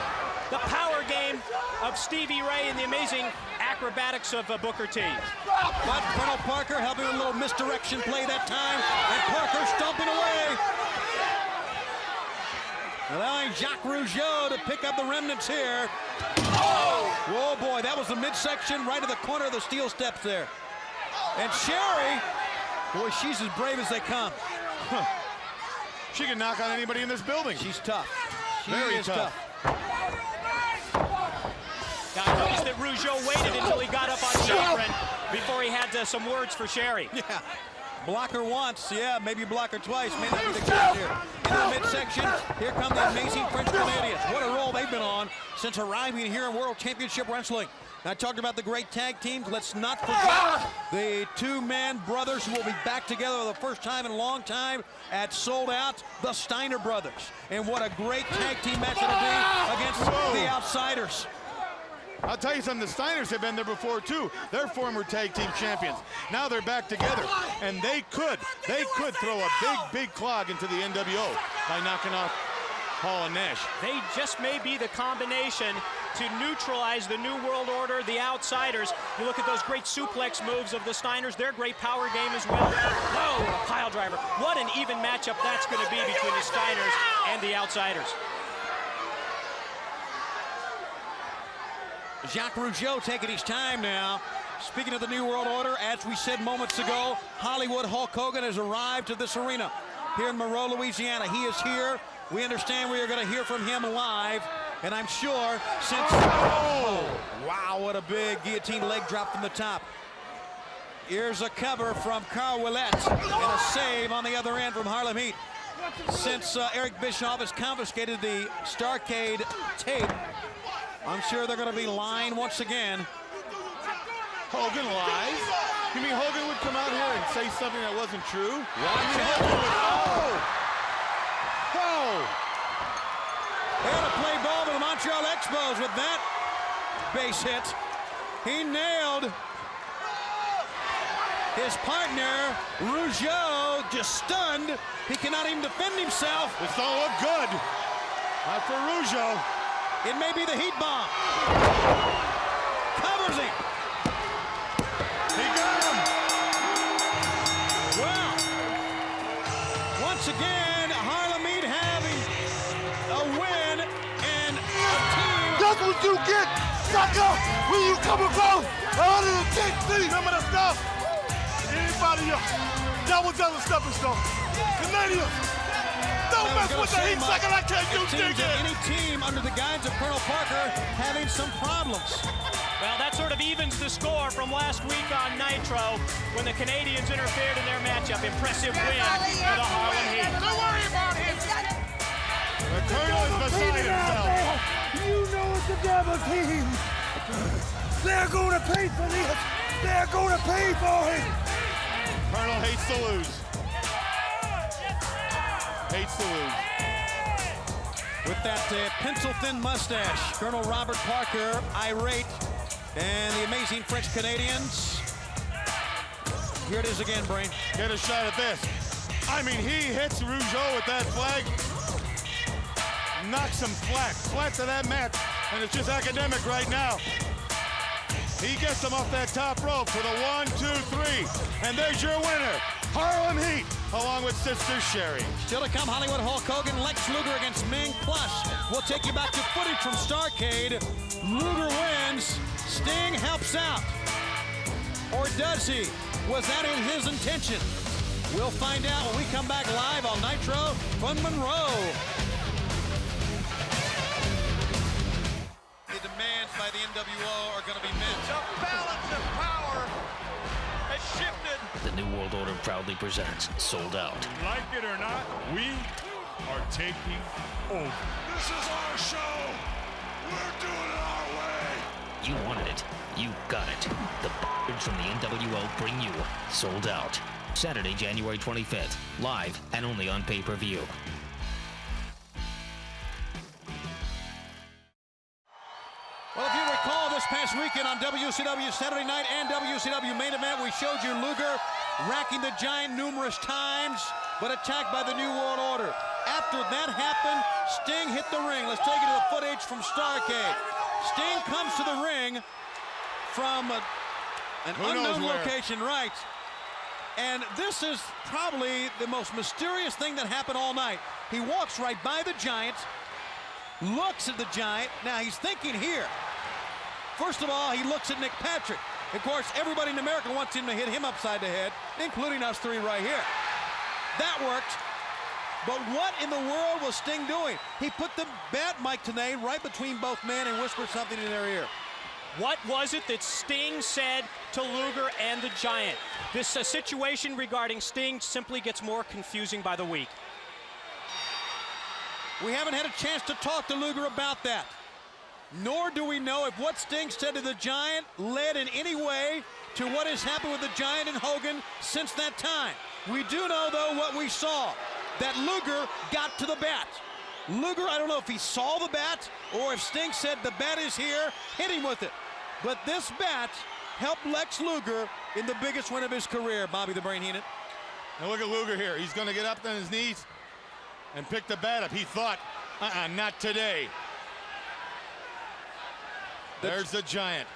[SPEAKER 17] The power game of Stevie Ray and the amazing acrobatics of Booker T.
[SPEAKER 1] But Colonel Parker helping with a little misdirection play that time. And Parker stomping away. Allowing Jacques Rougeau to pick up the remnants here. Oh! Whoa, boy, that was the midsection right at the corner of the steel steps there. And Sherry, boy, she's as brave as they come.
[SPEAKER 6] Huh. She can knock on anybody in this building.
[SPEAKER 1] She's tough. She
[SPEAKER 6] Very
[SPEAKER 1] is
[SPEAKER 6] tough.
[SPEAKER 17] Now, I noticed that Rougeau waited until he got up on the apron before he had some words for Sherry.
[SPEAKER 1] Yeah. Block her once, yeah, maybe block her twice. May not be the case here. Into the midsection, here come the amazing French Canadians. What a role they've been on since arriving here in World Championship Wrestling. I talked about the great tag teams. Let's not forget the two-man brothers who will be back together for the first time in a long time at Sold Out, the Steiner brothers. And what a great tag team match it'll be against the Outsiders.
[SPEAKER 6] I'll tell you something, the Steiners have been there before too. They're former tag team champions. Now they're back together, and they could throw a big clog into the NWO by knocking off Hall and Nash.
[SPEAKER 17] They just may be the combination to neutralize the New World Order, the Outsiders. You look at those great suplex moves of the Steiners, their great power game as well. Whoa, a pile driver. What an even matchup that's going to be between the Steiners and the Outsiders.
[SPEAKER 1] Jacques Rougeau taking his time now. Speaking of the New World Order, as we said moments ago, Hollywood Hulk Hogan has arrived to this arena here in Monroe, Louisiana. He is here. We understand we are going to hear from him live. And I'm sure since... Oh, wow, what a big guillotine leg drop from the top. Here's a cover from Carl Ouellet and a save on the other end from Harlem Heat. Since Eric Bischoff has confiscated the Starrcade tape, I'm sure they're going to be lying once again.
[SPEAKER 6] Hogan lies? You mean Hogan would come out here and say something that wasn't true?
[SPEAKER 1] Watch out.
[SPEAKER 6] Oh! Whoa!
[SPEAKER 1] They're going to play ball with the Montreal Expos with that. base hit. He nailed his partner, Rougeau, just stunned. He cannot even defend himself.
[SPEAKER 2] This don't look good. Not for Rougeau.
[SPEAKER 1] It may be the heat bomb. Covers him.
[SPEAKER 2] He got him.
[SPEAKER 1] Well, once again, Harlem Heat having a win and a team.
[SPEAKER 6] That's what you get, sucker, when you come across 110 feet.
[SPEAKER 2] Remember the stuff? Anybody else? That was other stepping stone. Canadians. Don't mess with the Heat, sucker. I can't do
[SPEAKER 1] digging. Any team under the guidance of Colonel Parker having some problems.
[SPEAKER 17] Well, that sort of evens the score from last week on Nitro when the Canadians interfered in their matchup. Impressive win for the Harlem Heat.
[SPEAKER 11] Don't worry about him.
[SPEAKER 2] The Colonel is beside himself.
[SPEAKER 18] You know it's the devil team. They're going to pay for this. They're going to pay for it.
[SPEAKER 2] Colonel hates to lose. Hates to lose.
[SPEAKER 1] With that pencil-thin mustache, Colonel Robert Parker, irate, and the amazing French Canadians. Here it is again, Brain.
[SPEAKER 2] Get a shot at this. I mean, he hits Rougeau with that flag. Knocks him flat to that mat, and it's just academic right now. He gets him off that top rope for the 1, 2, 3, and there's your winner, Harlem Heat, along with Sister Sherry.
[SPEAKER 1] Still to come, Hollywood Hulk Hogan, Lex Luger against Meng. Plus, we'll take you back to footage from Starrcade. Luger wins, Sting helps out. Or does he? Was that in his intention? We'll find out when we come back live on Nitro from Monroe. The demands by the nWo are going to be met.
[SPEAKER 11] The balance of power has shifted.
[SPEAKER 14] The New World Order proudly presents Sold Out.
[SPEAKER 2] Like it or not, we are taking over.
[SPEAKER 10] This is our show. We're doing it our way.
[SPEAKER 14] You wanted it. You got it. The b****s from the nWo bring you Sold Out. Saturday, January 25th. Live and only on pay-per-view.
[SPEAKER 1] Well, if you recall this past weekend on WCW Saturday Night and WCW Main Event, we showed you Luger racking the Giant numerous times, but attacked by the New World Order. After that happened, Sting hit the ring. Let's take you to the footage from Starrcade. Sting comes to the ring from an unknown location, right? And this is probably the most mysterious thing that happened all night. He walks right by the Giant, looks at the Giant. Now he's thinking here. First of all, he looks at Nick Patrick. Of course, everybody in America wants him to hit him upside the head, including us three right here. That worked. But what in the world was Sting doing? He put the bat mic today right between both men and whispered something in their ear.
[SPEAKER 17] What was it that Sting said to Luger and the Giant? This situation regarding Sting simply gets more confusing by the week.
[SPEAKER 1] We haven't had a chance to talk to Luger about that. Nor do we know if what Sting said to the Giant led in any way to what has happened with the Giant and Hogan since that time. We do know, though, what we saw, that Luger got to the bat. Luger, I don't know if he saw the bat or if Sting said the bat is here, hit him with it. But this bat helped Lex Luger in the biggest win of his career, Bobby the Brain Heenan.
[SPEAKER 2] Now look at Luger here. He's going to get up on his knees and pick the bat up. He thought, not today. There's the Giant.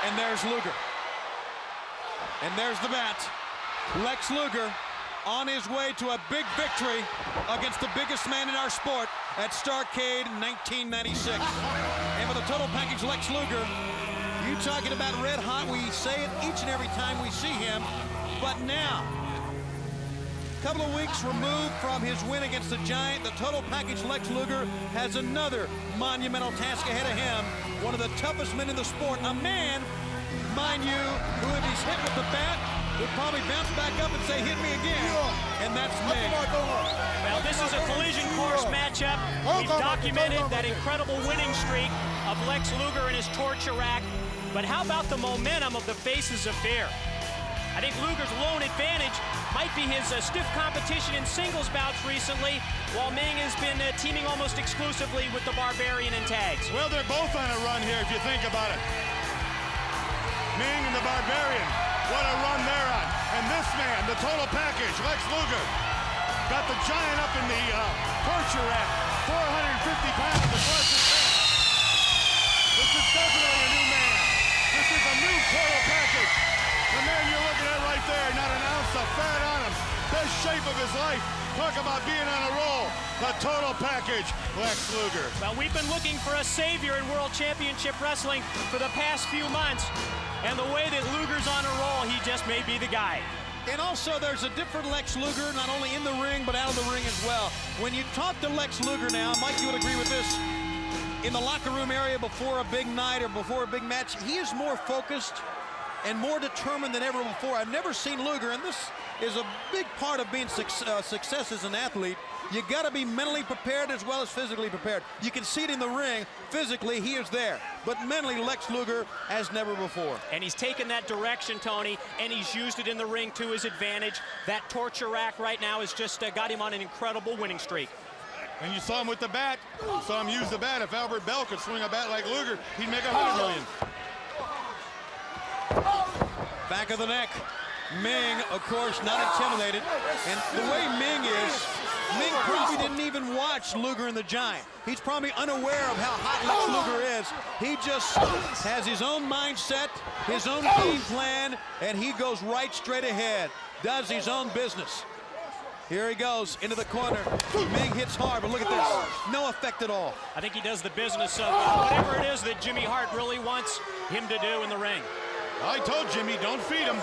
[SPEAKER 1] And there's Luger. And there's the bat. Lex Luger on his way to a big victory against the biggest man in our sport at Starrcade 1996. And with a total package, Lex Luger, you talking about red hot, we say it each and every time we see him, but now, a couple of weeks removed from his win against the Giant, the total package Lex Luger has another monumental task ahead of him. One of the toughest men in the sport, a man, mind you, who if he's hit with the bat, would probably bounce back up and say, hit me again. And that's Meng.
[SPEAKER 17] Well, this is a collision course matchup. We've documented that incredible winning streak of Lex Luger and his torture rack. But how about the momentum of the Faces of Fear? I think Luger's lone advantage might be his stiff competition in singles bouts recently, while Meng has been teaming almost exclusively with the Barbarian in tags.
[SPEAKER 6] Well, they're both on a run here if you think about it. Meng and the Barbarian, what a run they're on. And this man, the total package, Lex Luger, got the giant up in the torture rack, 450 pounds across his head. This is definitely a new man. This is a new total package. The man you're looking at right there, not an ounce of fat on him. Best shape of his life. Talk about being on a roll. The total package, Lex Luger.
[SPEAKER 17] Well, we've been looking for a savior in World Championship Wrestling for the past few months. And the way that Luger's on a roll, he just may be the guy.
[SPEAKER 1] And also, there's a different Lex Luger, not only in the ring, but out of the ring as well. When you talk to Lex Luger now, Mike, you would agree with this, in the locker room area before a big night or before a big match, he is more focused and more determined than ever before. I've never seen Luger, and this is a big part of being success as an athlete. You got to be mentally prepared as well as physically prepared. You can see it in the ring. Physically, he is there. But mentally, Lex Luger as never before.
[SPEAKER 17] And he's taken that direction, Tony, and he's used it in the ring to his advantage. That torture rack right now has just got him on an incredible winning streak.
[SPEAKER 6] And you saw him with the bat. You saw him use the bat. If Albert Bell could swing a bat like Luger, he'd make $100 million.
[SPEAKER 1] Back of the neck. Meng, of course, not intimidated. And the way Meng is, Meng probably didn't even watch Luger and the Giant. He's probably unaware of how hot Lex Luger is. He just has his own mindset, his own game plan, and he goes right straight ahead, does his own business. Here he goes into the corner. Meng hits hard, but look at this. No effect at all.
[SPEAKER 17] I think he does the business of whatever it is that Jimmy Hart really wants him to do in the ring.
[SPEAKER 6] I told Jimmy, don't feed him.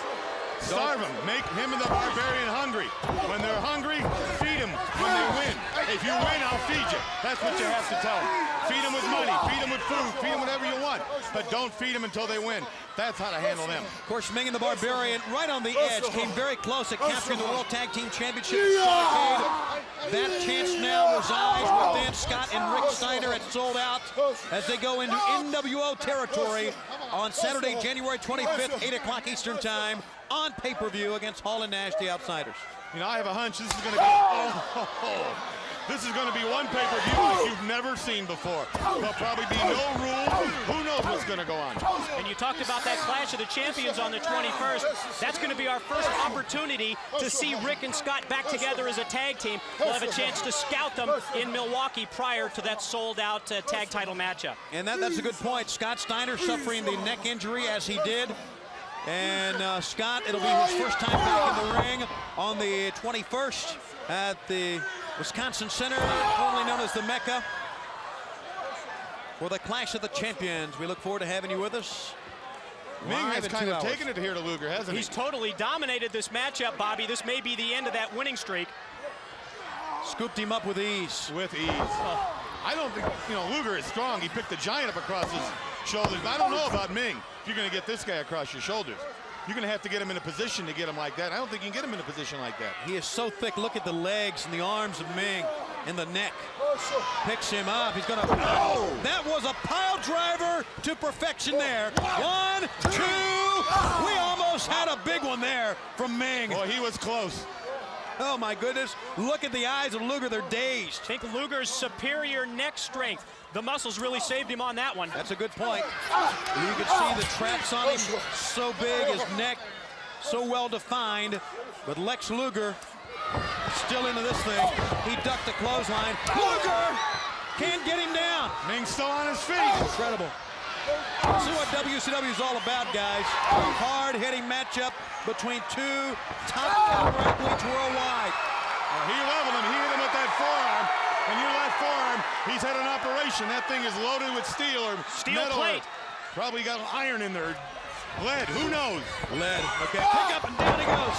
[SPEAKER 6] Starve him. Make him and the Barbarian hungry. When they're hungry, feed them when they win. If you win, I'll feed you. That's what you have to tell them. Feed them with money, feed them with food, feed them whatever you want. But don't feed them until they win. That's how to handle them.
[SPEAKER 1] Of course, Meng and the Barbarian right on the edge came very close at capturing the World Tag Team Championship. That chance now resides within Scott and Rick Steiner at Sold Out as they go into nWo territory on Saturday, January 25th, 8 o'clock Eastern Time on pay-per-view against Hall and Nash, the Outsiders.
[SPEAKER 6] You know, I have a hunch this is going to be, this is going to be one pay-per-view that you've never seen before. There'll probably be no rules. Who knows what's going to go on?
[SPEAKER 17] And you talked about that Clash of the Champions on the 21st. That's going to be our first opportunity to see Rick and Scott back together as a tag team. We'll have a chance to scout them in Milwaukee prior to that sold-out tag title matchup.
[SPEAKER 1] And that's a good point. Scott Steiner suffering the neck injury as he did. And Scott, it'll be his first time back in the ring on the 21st at the Wisconsin Center, formerly known as the Mecca, for the Clash of the Champions. We look forward to having you with us.
[SPEAKER 6] Meng has kind of taken it here to Luger, hasn't he?
[SPEAKER 17] He's totally dominated this matchup, Bobby. This may be the end of that winning streak.
[SPEAKER 1] Scooped him up with ease.
[SPEAKER 6] With ease. I don't think, you know, Luger is strong. He picked the Giant up across his shoulders. I don't know about Meng. If you're going to get this guy across your shoulders, you're going to have to get him in a position to get him like that. I don't think you can get him in a position like that.
[SPEAKER 1] He is so thick. Look at the legs and the arms of Meng and the neck. Picks him up. He's going to... Oh! That was a pile driver to perfection there. 1, 2... We almost had a big one there from Meng.
[SPEAKER 6] Boy, he was close.
[SPEAKER 1] Oh, my goodness. Look at the eyes of Luger. They're dazed.
[SPEAKER 17] I think Luger's superior neck strength. The muscles really saved him on that one.
[SPEAKER 1] That's a good point. You can see the traps on him so big, his neck so well defined. But Lex Luger still into this thing. He ducked the clothesline. Luger can't get him down.
[SPEAKER 6] Meng's still on his feet.
[SPEAKER 1] Incredible. This is what WCW is all about, guys. Hard-hitting matchup between two top caliber athletes worldwide.
[SPEAKER 6] He leveled him. He hit him with that forearm. And your left forearm, he's had an operation. That thing is loaded with steel or
[SPEAKER 17] steel
[SPEAKER 6] metal
[SPEAKER 17] plate.
[SPEAKER 6] Probably got iron in there. Lead, who knows?
[SPEAKER 1] Lead. Okay, pick up and down he goes.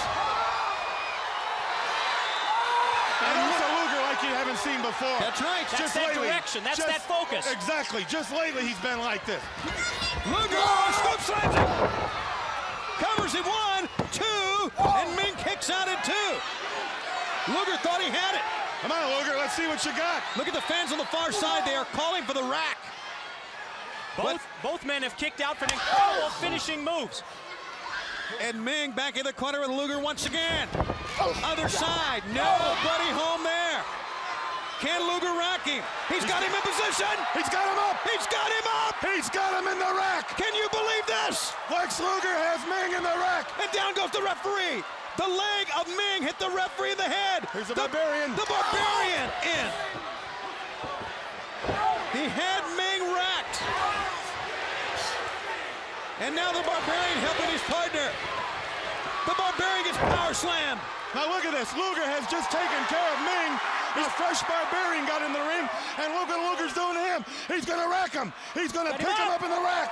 [SPEAKER 6] And also Luger like you haven't seen before.
[SPEAKER 1] That's right.
[SPEAKER 17] That's that direction. That's that focus.
[SPEAKER 6] Exactly. Just lately he's been like this.
[SPEAKER 1] Luger scoop slams him. Covers him 1, 2, and Meng kicks out in 2. Luger thought he had it.
[SPEAKER 6] Come on, Luger, let's see what you got.
[SPEAKER 1] Look at the fans on the far side. They are calling for the rack.
[SPEAKER 17] Both men have kicked out for incredible finishing moves.
[SPEAKER 1] And Meng back in the corner with Luger once again. Other side, nobody home there. Can Luger rock him? He's got him in position.
[SPEAKER 2] He's got him up.
[SPEAKER 1] He's got him up.
[SPEAKER 2] He's got him in the rack.
[SPEAKER 1] Can you believe this?
[SPEAKER 2] Lex Luger has Meng in the rack.
[SPEAKER 1] And down goes the referee. The leg of Meng hit the referee in the head.
[SPEAKER 2] Here's the Barbarian.
[SPEAKER 1] The Barbarian in. He had Meng racked. And now the Barbarian helping his partner. The Barbarian gets power slammed.
[SPEAKER 2] Now look at this. Luger has just taken care of Meng. A fresh Barbarian got in the ring, and look what Luger's doing to him. He's going to rack him. He's going to pick him up in the rack.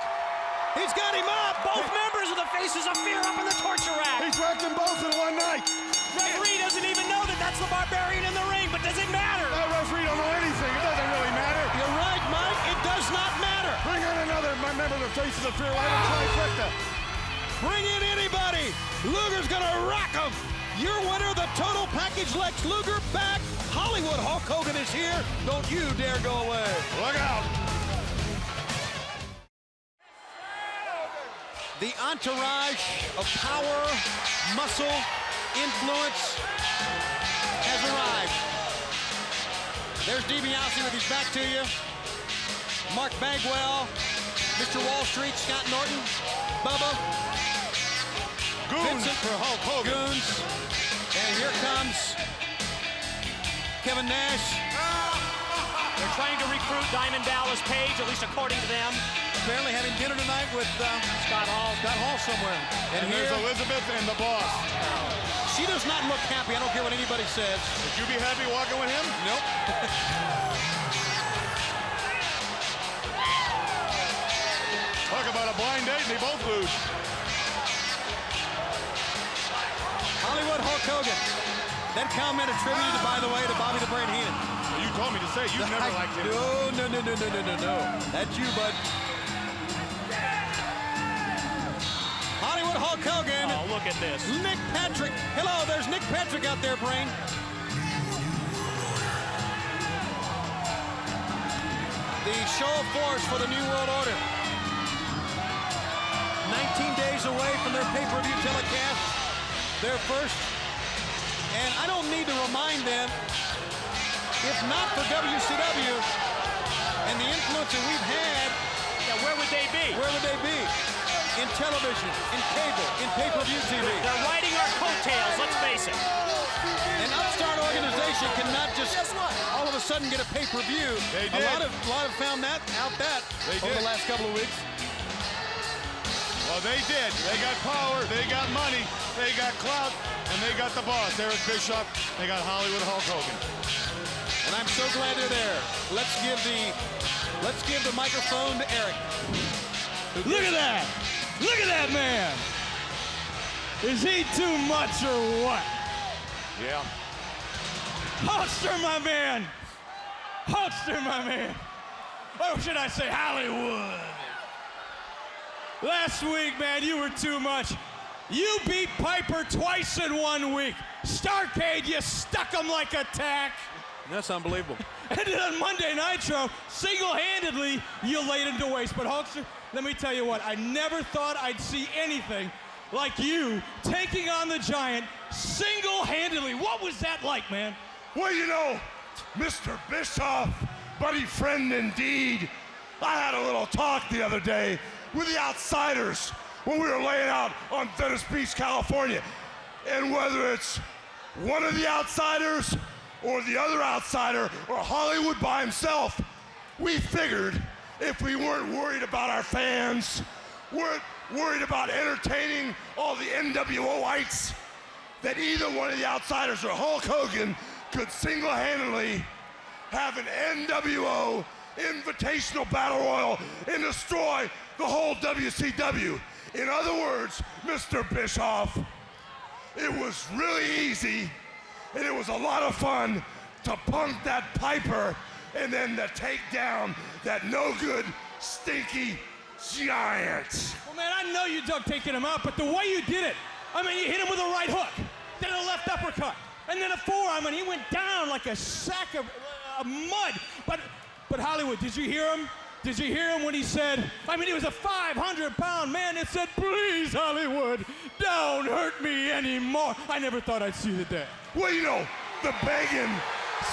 [SPEAKER 1] He's got him up.
[SPEAKER 17] Both members of the Faces of Fear up in the torture rack.
[SPEAKER 2] He's racked them both in one night.
[SPEAKER 17] Referee doesn't even know that that's the Barbarian in the ring, but does it matter?
[SPEAKER 2] That referee don't know anything. It doesn't really matter.
[SPEAKER 1] You're right, Mike. It does not matter.
[SPEAKER 2] Bring in another member of the Faces of Fear. Right in trifecta.
[SPEAKER 1] Bring in anybody. Luger's going to rock him. Your winner, the total package, Lex Luger, back. Hollywood Hulk Hogan is here. Don't you dare go away.
[SPEAKER 2] Look out.
[SPEAKER 1] The entourage of power, muscle, influence has arrived. There's DiBiase with his back to you. Mark Bagwell, Mr. Wall Street, Scott Norton, Bubba.
[SPEAKER 2] Goons
[SPEAKER 1] Vincent
[SPEAKER 2] for Hulk Hogan.
[SPEAKER 1] Goons. And here comes Kevin Nash.
[SPEAKER 17] They're trying to recruit Diamond Dallas Page, at least according to them.
[SPEAKER 1] Apparently having dinner tonight with
[SPEAKER 17] Scott Hall.
[SPEAKER 1] Scott Hall somewhere.
[SPEAKER 2] And here's Elizabeth and the boss.
[SPEAKER 1] She does not look happy. I don't care what anybody says.
[SPEAKER 2] Would you be happy walking with him?
[SPEAKER 1] Nope.
[SPEAKER 2] Talk about a blind date and they both lose.
[SPEAKER 1] Hollywood Hulk Hogan. That comment attributed, by the way, to Bobby the Brain Heenan.
[SPEAKER 2] You told me to say you've never liked him.
[SPEAKER 1] No. That's you, bud. Hollywood Hulk Hogan.
[SPEAKER 17] Oh, look at this.
[SPEAKER 1] Nick Patrick. Hello, there's Nick Patrick out there, Brain. The show of force for the New World Order. 19 days away from their pay-per-view telecast. Their first. And I don't need to remind them, if not for WCW and the influence that we've had,
[SPEAKER 17] yeah, where would they be?
[SPEAKER 1] Where would they be? In television, in cable, in pay-per-view TV.
[SPEAKER 17] They're riding our coattails, let's face it.
[SPEAKER 1] An upstart organization cannot just all of a sudden get a pay-per-view.
[SPEAKER 2] They did.
[SPEAKER 1] A lot have found that over the last couple of weeks.
[SPEAKER 2] Well, they did. They got power, they got money, they got clout, and they got the boss, Eric Bischoff. They got Hollywood Hulk Hogan.
[SPEAKER 1] And I'm so glad they're there. Let's give the microphone to Eric.
[SPEAKER 13] Look at that! Look at that man! Is he too much or what?
[SPEAKER 2] Yeah.
[SPEAKER 13] Hulkster, my man! Hulkster, my man! Or should I say Hollywood? Last week, man, you were too much. You beat Piper twice in 1 week. Starrcade, you stuck him like a tack.
[SPEAKER 1] That's unbelievable.
[SPEAKER 13] And then on Monday Nitro, single-handedly, you laid him to waste. But Hulkster, let me tell you what, I never thought I'd see anything like you taking on the Giant single-handedly. What was that like, man?
[SPEAKER 2] Well, you know, Mr. Bischoff, buddy friend indeed, I had a little talk the other day with the Outsiders when we were laying out on Venice Beach, California. And whether it's one of the Outsiders or the other outsider or Hollywood by himself, we figured if we weren't worried about our fans, weren't worried about entertaining all the NWOites, that either one of the Outsiders or Hulk Hogan could single-handedly have an NWO Invitational Battle Royal and destroy the whole WCW. In other words, Mr. Bischoff, it was really easy and it was a lot of fun to punk that Piper and then to take down that no-good, stinky Giant.
[SPEAKER 13] Well, man, I know you dug taking him out, but the way you did it, I mean, you hit him with a right hook, then a left uppercut, and then a forearm, and he went down like a sack of mud. But Hollywood, did you hear him? Did you hear him when he said, I mean, he was a 500-pound man that said, please, Hollywood, don't hurt me anymore. I never thought I'd see the day.
[SPEAKER 2] Well, you know, the begging,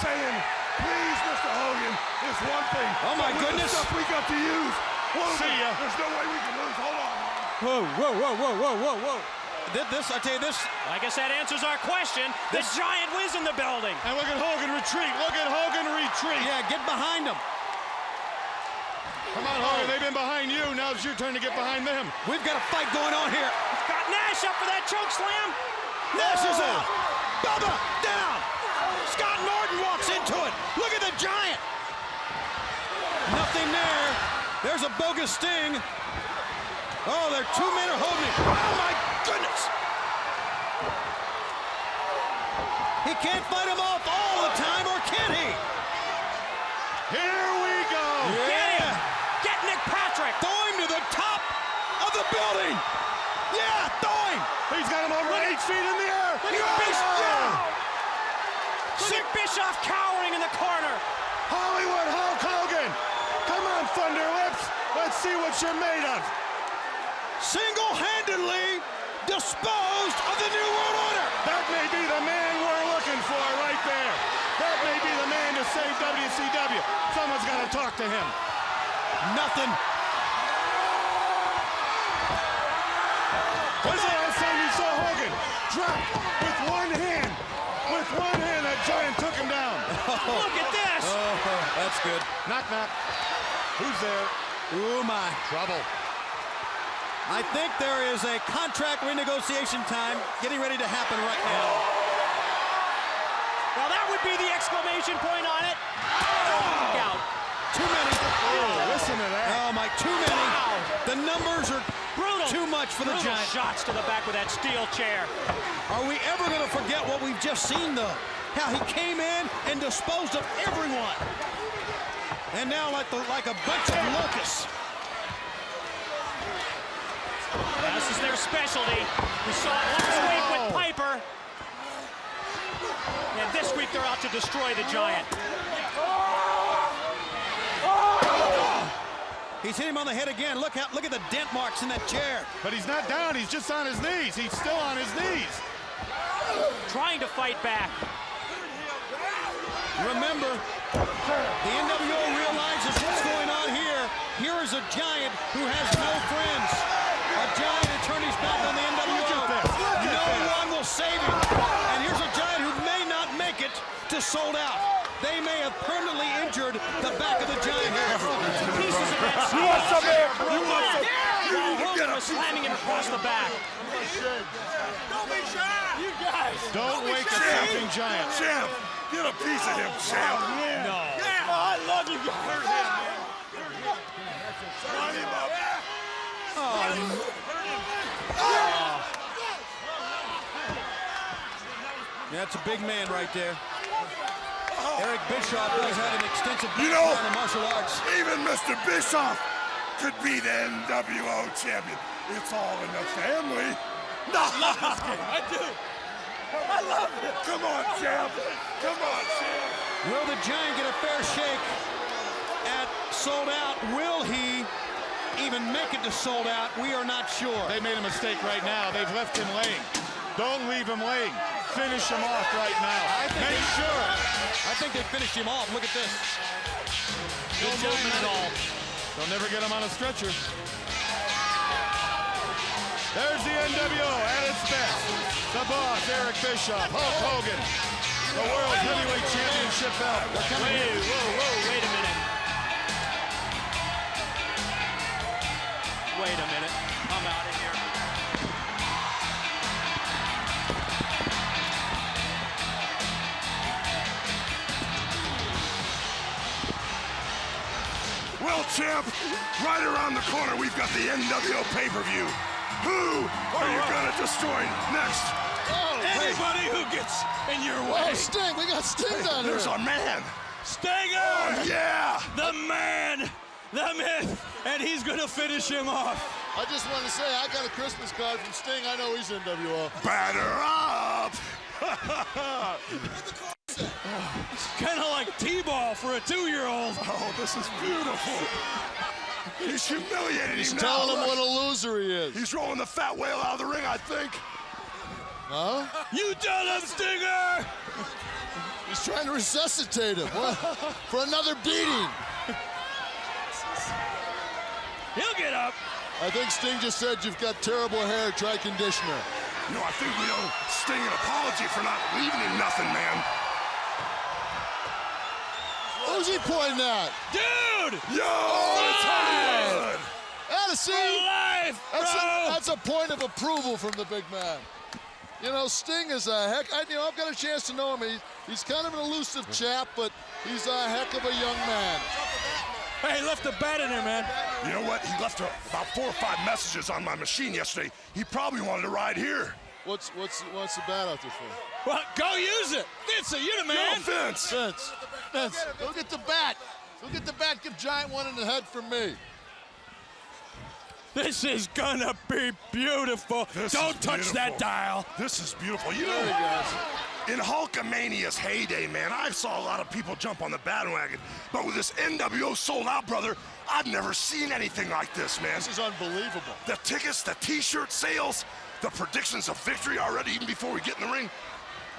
[SPEAKER 2] saying, please, Mr. Hogan, is one thing.
[SPEAKER 1] Oh, my
[SPEAKER 2] but with
[SPEAKER 1] goodness.
[SPEAKER 2] the stuff we got to use.
[SPEAKER 1] See ya.
[SPEAKER 2] There's no way we can lose. Hold on.
[SPEAKER 13] Whoa.
[SPEAKER 1] This, I tell you this.
[SPEAKER 17] I guess that answers our question. The Giant was in the building.
[SPEAKER 2] And look at Hogan retreat. Look at Hogan retreat.
[SPEAKER 1] Yeah, get behind him.
[SPEAKER 2] Come on, Hogan. They've been behind you. Now it's your turn to get behind them.
[SPEAKER 1] We've got a fight going on here.
[SPEAKER 17] Got Nash up for that choke slam.
[SPEAKER 1] Nash is out. Bubba down. Scott Norton walks into it. Look at the Giant. Nothing there. There's a bogus sting. Oh, they're 2 men are holding it. Oh, my goodness. He can't fight him off all the time, or can he?
[SPEAKER 2] Here we go.
[SPEAKER 1] Yeah.
[SPEAKER 17] Get Nick Patrick.
[SPEAKER 1] Throw him to the top of the building. Yeah, throw him.
[SPEAKER 2] He's got him over 8 feet in the air.
[SPEAKER 17] Look at Bischoff. Look at Bischoff cowering in the corner.
[SPEAKER 2] Hollywood Hulk Hogan. Come on, Thunder Lips. Let's see what you're made of.
[SPEAKER 1] Single-handedly disposed of the New World Order.
[SPEAKER 2] That may be the man we're looking for right there. That may be the man to save WCW. Someone's got to talk to him.
[SPEAKER 1] Nothing.
[SPEAKER 2] When's the last time you saw Hogan drop with one hand? With one hand, that Giant took him down.
[SPEAKER 17] Look at this.
[SPEAKER 1] Oh, that's good.
[SPEAKER 2] Knock, knock. Who's there?
[SPEAKER 1] Ooh, my.
[SPEAKER 2] Trouble.
[SPEAKER 1] I think there is a contract renegotiation time getting ready to happen right now.
[SPEAKER 17] Well, that would be the exclamation point on it. Look out.
[SPEAKER 1] Too many.
[SPEAKER 2] Oh, listen to that.
[SPEAKER 1] Oh, my, too many.
[SPEAKER 17] Wow.
[SPEAKER 1] The numbers are
[SPEAKER 17] Brutal.
[SPEAKER 1] too much for the
[SPEAKER 17] Brutal
[SPEAKER 1] Giant.
[SPEAKER 17] shots to the back with that steel chair.
[SPEAKER 1] Are we ever going to forget what we've just seen, though? How he came in and disposed of everyone. And now like a bunch of locusts.
[SPEAKER 17] This is their specialty. We saw it last week with Piper. And this week they're out to destroy the Giant.
[SPEAKER 1] He's hit him on the head again. Look at the dent marks in that chair.
[SPEAKER 2] But he's not down. He's just on his knees. He's still on his knees.
[SPEAKER 17] Trying to fight back.
[SPEAKER 1] Remember, the nWo realizes what's going on here. Here is a Giant who has no friends. A Giant who turned his back on the nWo. No one will save him. And here's a Giant who may not make it to Sold Out. They may have permanently injured the back of the Giant here.
[SPEAKER 17] Pieces of that.
[SPEAKER 2] You want some air? You want some?
[SPEAKER 17] Hogan was slamming him across the back.
[SPEAKER 11] Don't be shy. You guys.
[SPEAKER 2] Don't wake a sleeping Giant.
[SPEAKER 11] Champ, get a piece of him, champ.
[SPEAKER 17] No.
[SPEAKER 11] Yeah. Oh, I love you guys. Hurt him, man. Run him up.
[SPEAKER 1] Yeah, that's a big man right there. Eric Bischoff does have an extensive
[SPEAKER 11] You know,
[SPEAKER 1] background in martial arts.
[SPEAKER 11] even Mr. Bischoff could be the nWo champion. It's all in the family. No. I love this game. I do. I love it. Come on, champ. Come on, champ.
[SPEAKER 1] Will the Giant get a fair shake at Sold Out? Will he even make it to Sold Out? We are not sure.
[SPEAKER 2] They made a mistake right now. They've left him laying. Don't leave him laying. Finish him off right now.
[SPEAKER 1] I think they finished him off. Look at this.
[SPEAKER 2] No movement at all. They'll never get him on a stretcher. There's the nWo at its best. The boss, Eric Bischoff, Hulk Hogan, the World Heavyweight Championship belt. They're coming in.
[SPEAKER 17] Whoa, wait a minute. Wait a minute. I'm out of here.
[SPEAKER 11] Well, champ, right around the corner, we've got the nWo pay-per-view. Who are you gonna destroy next?
[SPEAKER 10] Anybody who gets in your way.
[SPEAKER 12] Oh, Sting, we got Sting down here.
[SPEAKER 11] There's our man.
[SPEAKER 10] Stinger!
[SPEAKER 11] Oh, yeah!
[SPEAKER 10] The man, the myth, and he's gonna finish him off.
[SPEAKER 12] I just want to say, I got a Christmas card from Sting. I know he's nWo.
[SPEAKER 11] Batter up!
[SPEAKER 13] It's kind of like T-ball for a 2-year-old.
[SPEAKER 11] Oh, this is beautiful. He's humiliating him now.
[SPEAKER 12] He's telling him what a loser he is.
[SPEAKER 11] He's rolling the fat whale out of the ring, I think.
[SPEAKER 12] Huh?
[SPEAKER 13] You tell him, Stinger!
[SPEAKER 12] He's trying to resuscitate him. What? For another beating.
[SPEAKER 13] He'll get up.
[SPEAKER 12] I think Sting just said you've got terrible hair, try conditioner.
[SPEAKER 11] You know, I think we owe Sting an apology for not leaving him nothing, man.
[SPEAKER 12] Who's he pointing at?
[SPEAKER 13] Dude!
[SPEAKER 11] Yo, it's Hollywood!
[SPEAKER 13] Alive,
[SPEAKER 12] that's a point of approval from the big man. You know, Sting is a heck. I've got a chance to know him. He's kind of an elusive chap, but he's a heck of a young man.
[SPEAKER 13] Hey, he left a bat in there, man.
[SPEAKER 11] You know what? He left about 4 or 5 messages on my machine yesterday. He probably wanted to ride here.
[SPEAKER 12] What's the bat out there for?
[SPEAKER 13] Well, go use it. Vince, you the man.
[SPEAKER 11] Yo, Vince,
[SPEAKER 12] go get the bat. Go get the bat. Give Giant one in the head from me.
[SPEAKER 13] This is gonna be beautiful. Don't touch that dial.
[SPEAKER 11] This is beautiful. You know, in Hulkamania's heyday, man, I saw a lot of people jump on the bandwagon. But with this NWO sold out, brother, I've never seen anything like this, man.
[SPEAKER 12] This is unbelievable.
[SPEAKER 11] The tickets, the T-shirt sales, the predictions of victory already, even before we get in the ring.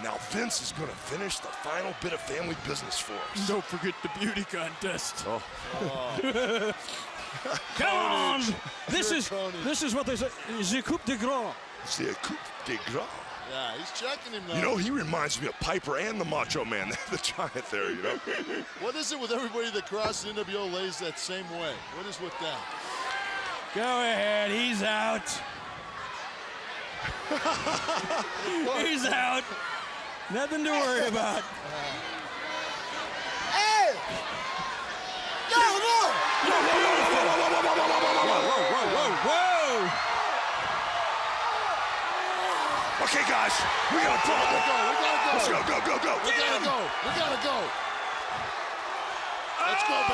[SPEAKER 11] Now Vince is going to finish the final bit of family business for us.
[SPEAKER 13] Don't forget the beauty contest.
[SPEAKER 11] Oh.
[SPEAKER 13] Come on! This is what they say. The Coupe de Gras.
[SPEAKER 11] The Coupe de Gras.
[SPEAKER 12] Yeah, he's checking him now.
[SPEAKER 11] You know, he reminds me of Piper and the Macho Man, the Giant there, you know.
[SPEAKER 12] What is it with everybody that crosses NWO lays that same way? What is with that?
[SPEAKER 13] Go ahead, he's out. He's out. Nothing to worry about.
[SPEAKER 18] Hey! No!
[SPEAKER 13] Whoa!
[SPEAKER 11] Okay, guys, we got a problem.
[SPEAKER 12] We gotta go.
[SPEAKER 11] Let's go.
[SPEAKER 12] We gotta go. Let's go back.